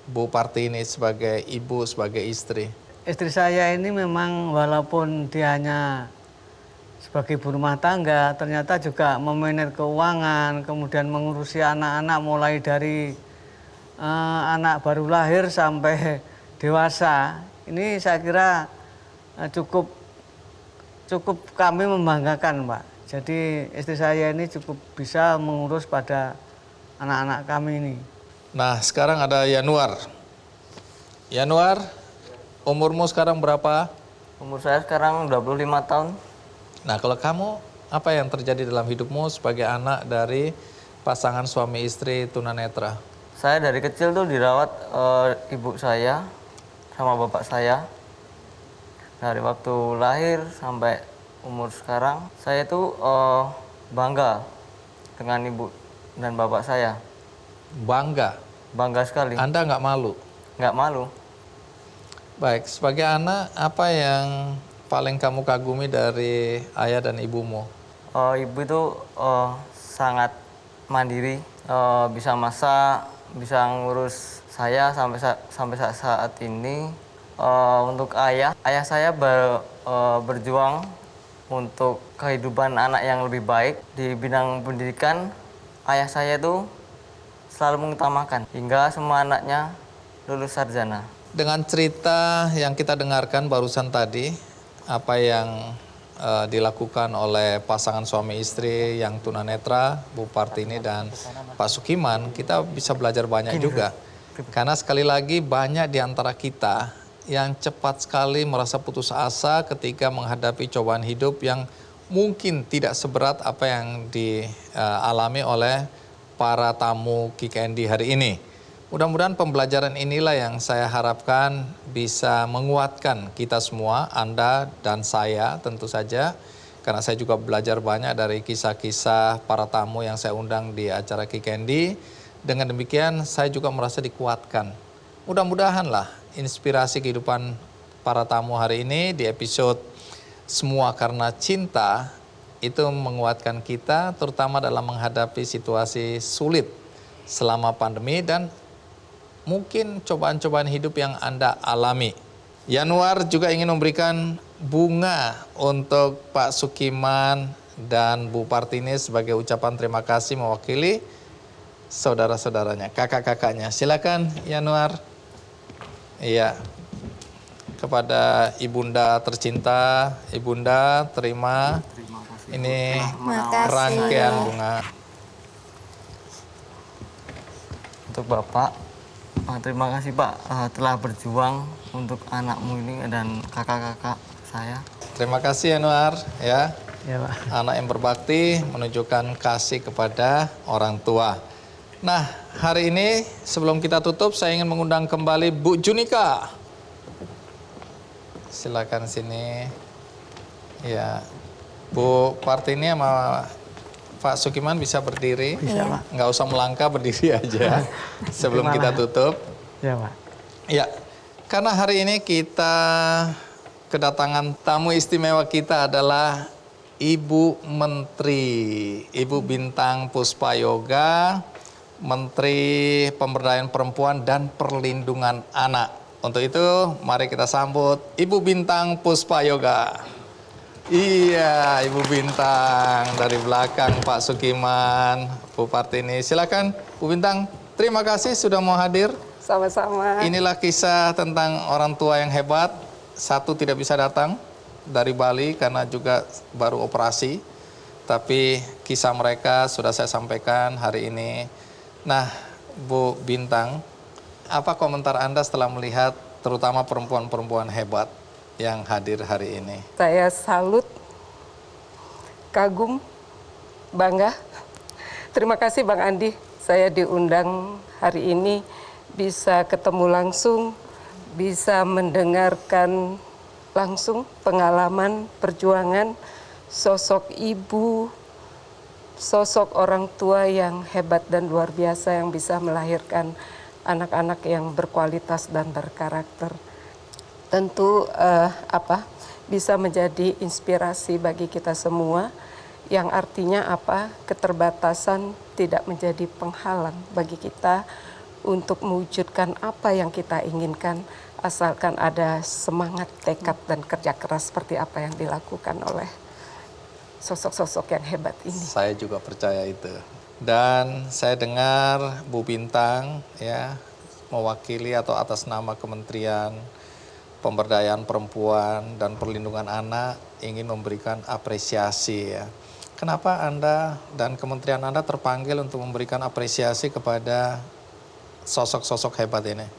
Bu Partini sebagai ibu, sebagai istri? Istri saya ini memang walaupun dia hanya sebagai ibu rumah tangga, ternyata juga memanage keuangan, kemudian mengurusi anak-anak mulai dari anak baru lahir sampai dewasa. Ini saya kira cukup kami membanggakan, Pak. Jadi istri saya ini cukup bisa mengurus pada anak-anak kami ini. Nah, sekarang ada Yanuar. Yanuar, umurmu sekarang berapa? Umur saya sekarang 25 tahun. Nah, kalau kamu, apa yang terjadi dalam hidupmu sebagai anak dari pasangan suami istri tunanetra? Saya dari kecil tuh dirawat ibu saya sama bapak saya. Dari waktu lahir sampai umur sekarang, saya tuh bangga dengan ibu dan bapak saya. Bangga? Bangga sekali. Anda nggak malu? Nggak malu. Baik, sebagai anak, apa yang paling kamu kagumi dari ayah dan ibumu? Ibu itu sangat mandiri, bisa masak, bisa ngurus saya sampai saat ini. Untuk ayah saya berjuang untuk kehidupan anak yang lebih baik di bidang pendidikan. Ayah saya itu selalu mengutamakan hingga semua anaknya lulus sarjana. Dengan cerita yang kita dengarkan barusan tadi, apa yang dilakukan oleh pasangan suami istri yang tunanetra, Bu Partini dan Pak Sukiman, kita bisa belajar banyak juga. Karena sekali lagi banyak di antara kita yang cepat sekali merasa putus asa ketika menghadapi cobaan hidup yang mungkin tidak seberat apa yang dialami oleh para tamu KKND hari ini. Mudah-mudahan pembelajaran inilah yang saya harapkan bisa menguatkan kita semua, Anda dan saya tentu saja. Karena saya juga belajar banyak dari kisah-kisah para tamu yang saya undang di acara KKND. Dengan demikian saya juga merasa dikuatkan. Mudah-mudahanlah inspirasi kehidupan para tamu hari ini di episode Semua Karena Cinta itu menguatkan kita terutama dalam menghadapi situasi sulit selama pandemi dan mungkin cobaan-cobaan hidup yang Anda alami. Yanuar juga ingin memberikan bunga untuk Pak Sukiman dan Bu Partini sebagai ucapan terima kasih mewakili saudara-saudaranya, kakak-kakaknya. Silakan Yanuar. Iya. Kepada Ibunda tercinta, Ibunda terima ini rangkaian bunga. Untuk Bapak, terima kasih Pak telah berjuang untuk anakmu ini dan kakak-kakak saya. Terima kasih Yanuar ya. Ya, Pak. Anak yang berbakti menunjukkan kasih kepada orang tua. Nah, hari ini sebelum kita tutup, saya ingin mengundang kembali Bu Junika. Silakan sini. Ya, Bu Partini sama Pak Sukiman bisa berdiri. Bisa, Pak. Nggak usah melangkah, berdiri aja sebelum kita tutup. Ya, Pak. Ya, karena hari ini kita kedatangan tamu istimewa kita adalah Ibu Menteri, Ibu Bintang Puspayoga, Menteri Pemberdayaan Perempuan dan Perlindungan Anak. Untuk itu, mari kita sambut Ibu Bintang Puspayoga. Iya, Ibu Bintang dari belakang Pak Sukiman, Bu Partini. Silakan, Bu Bintang. Terima kasih sudah mau hadir. Sama-sama. Inilah kisah tentang orang tua yang hebat. Satu tidak bisa datang dari Bali karena juga baru operasi. Tapi kisah mereka sudah saya sampaikan hari ini. Nah, Bu Bintang, apa komentar Anda setelah melihat terutama perempuan-perempuan hebat yang hadir hari ini? Saya salut, kagum, bangga. Terima kasih Bang Andi, saya diundang hari ini bisa ketemu langsung, bisa mendengarkan langsung pengalaman perjuangan sosok ibu, sosok orang tua yang hebat dan luar biasa yang bisa melahirkan anak-anak yang berkualitas dan berkarakter. Tentu bisa menjadi inspirasi bagi kita semua, yang artinya keterbatasan tidak menjadi penghalang bagi kita untuk mewujudkan apa yang kita inginkan, asalkan ada semangat, tekad, dan kerja keras seperti apa yang dilakukan oleh sosok-sosok yang hebat ini. Saya juga percaya itu. Dan saya dengar Bu Bintang ya mewakili atau atas nama Kementerian Pemberdayaan Perempuan dan Perlindungan Anak ingin memberikan apresiasi ya. Kenapa Anda dan kementerian Anda terpanggil untuk memberikan apresiasi kepada sosok-sosok hebat ini?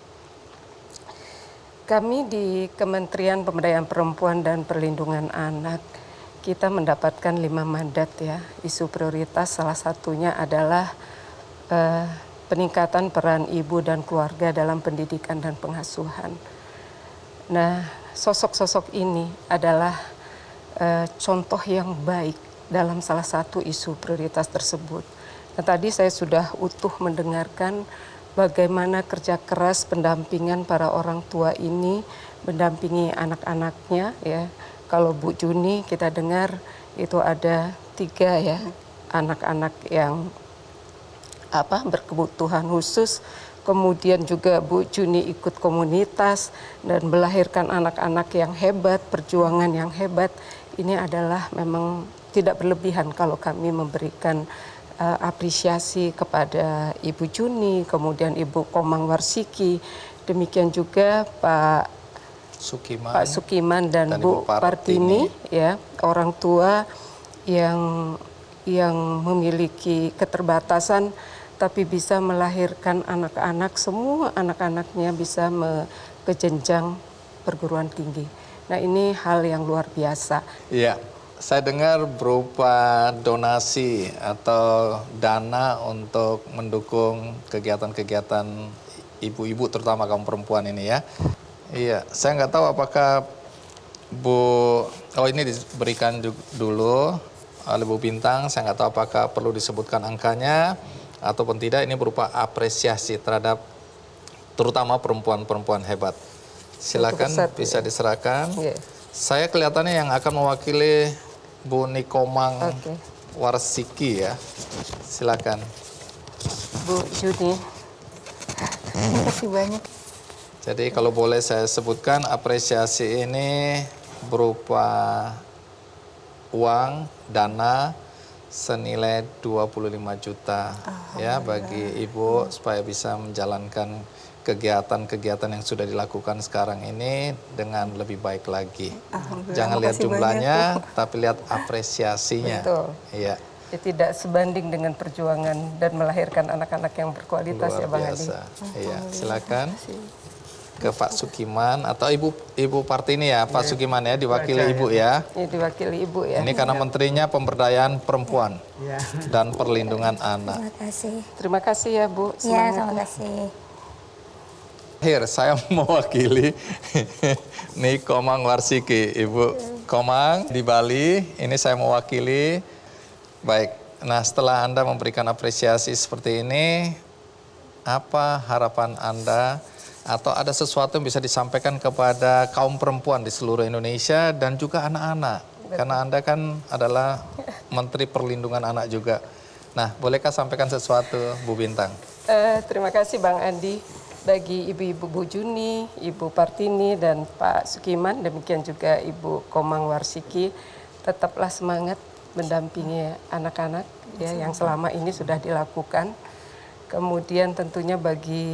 Kami di Kementerian Pemberdayaan Perempuan dan Perlindungan Anak, kita mendapatkan 5 mandat ya. Isu prioritas salah satunya adalah peningkatan peran ibu dan keluarga dalam pendidikan dan pengasuhan. Nah, sosok-sosok ini adalah contoh yang baik dalam salah satu isu prioritas tersebut. Nah, tadi saya sudah utuh mendengarkan bagaimana kerja keras pendampingan para orang tua ini mendampingi anak-anaknya ya. Kalau Bu Juni kita dengar itu ada 3 ya anak-anak yang berkebutuhan khusus. Kemudian juga Bu Juni ikut komunitas dan melahirkan anak-anak yang hebat, perjuangan yang hebat. Ini adalah memang tidak berlebihan kalau kami memberikan apresiasi kepada Ibu Juni, kemudian Ibu Komang Warsiki, demikian juga Pak Sukiman dan Bu Partini ya, orang tua yang memiliki keterbatasan tapi bisa melahirkan anak-anak, semua anak-anaknya bisa ke jenjang perguruan tinggi. Nah, ini hal yang luar biasa. Iya, saya dengar berupa donasi atau dana untuk mendukung kegiatan-kegiatan ibu-ibu terutama kaum perempuan ini ya. Iya, saya nggak tahu apakah ini diberikan dulu oleh Bu Bintang, saya nggak tahu apakah perlu disebutkan angkanya ataupun tidak. Ini berupa apresiasi terhadap terutama perempuan-perempuan hebat. Silakan bisa diserahkan. Saya kelihatannya yang akan mewakili Bu Nikomang Warsiki ya. Silakan. Bu Juni. Terima kasih banyak. Jadi kalau boleh saya sebutkan, apresiasi ini berupa uang, dana senilai 25 juta ya bagi Ibu supaya bisa menjalankan kegiatan-kegiatan yang sudah dilakukan sekarang ini dengan lebih baik lagi. Jangan lihat jumlahnya, tapi lihat apresiasinya. Betul. Iya. Ya, tidak sebanding dengan perjuangan dan melahirkan anak-anak yang berkualitas. Luar ya Bang biasa. Adi. Iya, silakan. ke Pak Sukiman atau Ibu Partini ya, Pak Sukiman ya, diwakili Ibu ya. Ya, diwakili Ibu ya. Ini karena menterinya pemberdayaan perempuan dan perlindungan anak. Terima kasih. Terima kasih ya Bu. Ya, Semangat. terima kasih. Akhir saya mewakili nih Komang Warsiki, Ibu Komang di Bali. Ini saya mewakili. Baik. Nah, setelah Anda memberikan apresiasi seperti ini, apa harapan Anda atau ada sesuatu yang bisa disampaikan kepada kaum perempuan di seluruh Indonesia dan juga anak-anak? Karena Anda kan adalah Menteri Perlindungan Anak juga. Nah, bolehkah sampaikan sesuatu, Bu Bintang? Terima kasih Bang Andi. Bagi Ibu-Ibu Bu Juni, Ibu Partini, dan Pak Sukiman, demikian juga Ibu Komang Warsiki, tetaplah semangat mendampingi anak-anak ya yang selama ini sudah dilakukan. Kemudian tentunya bagi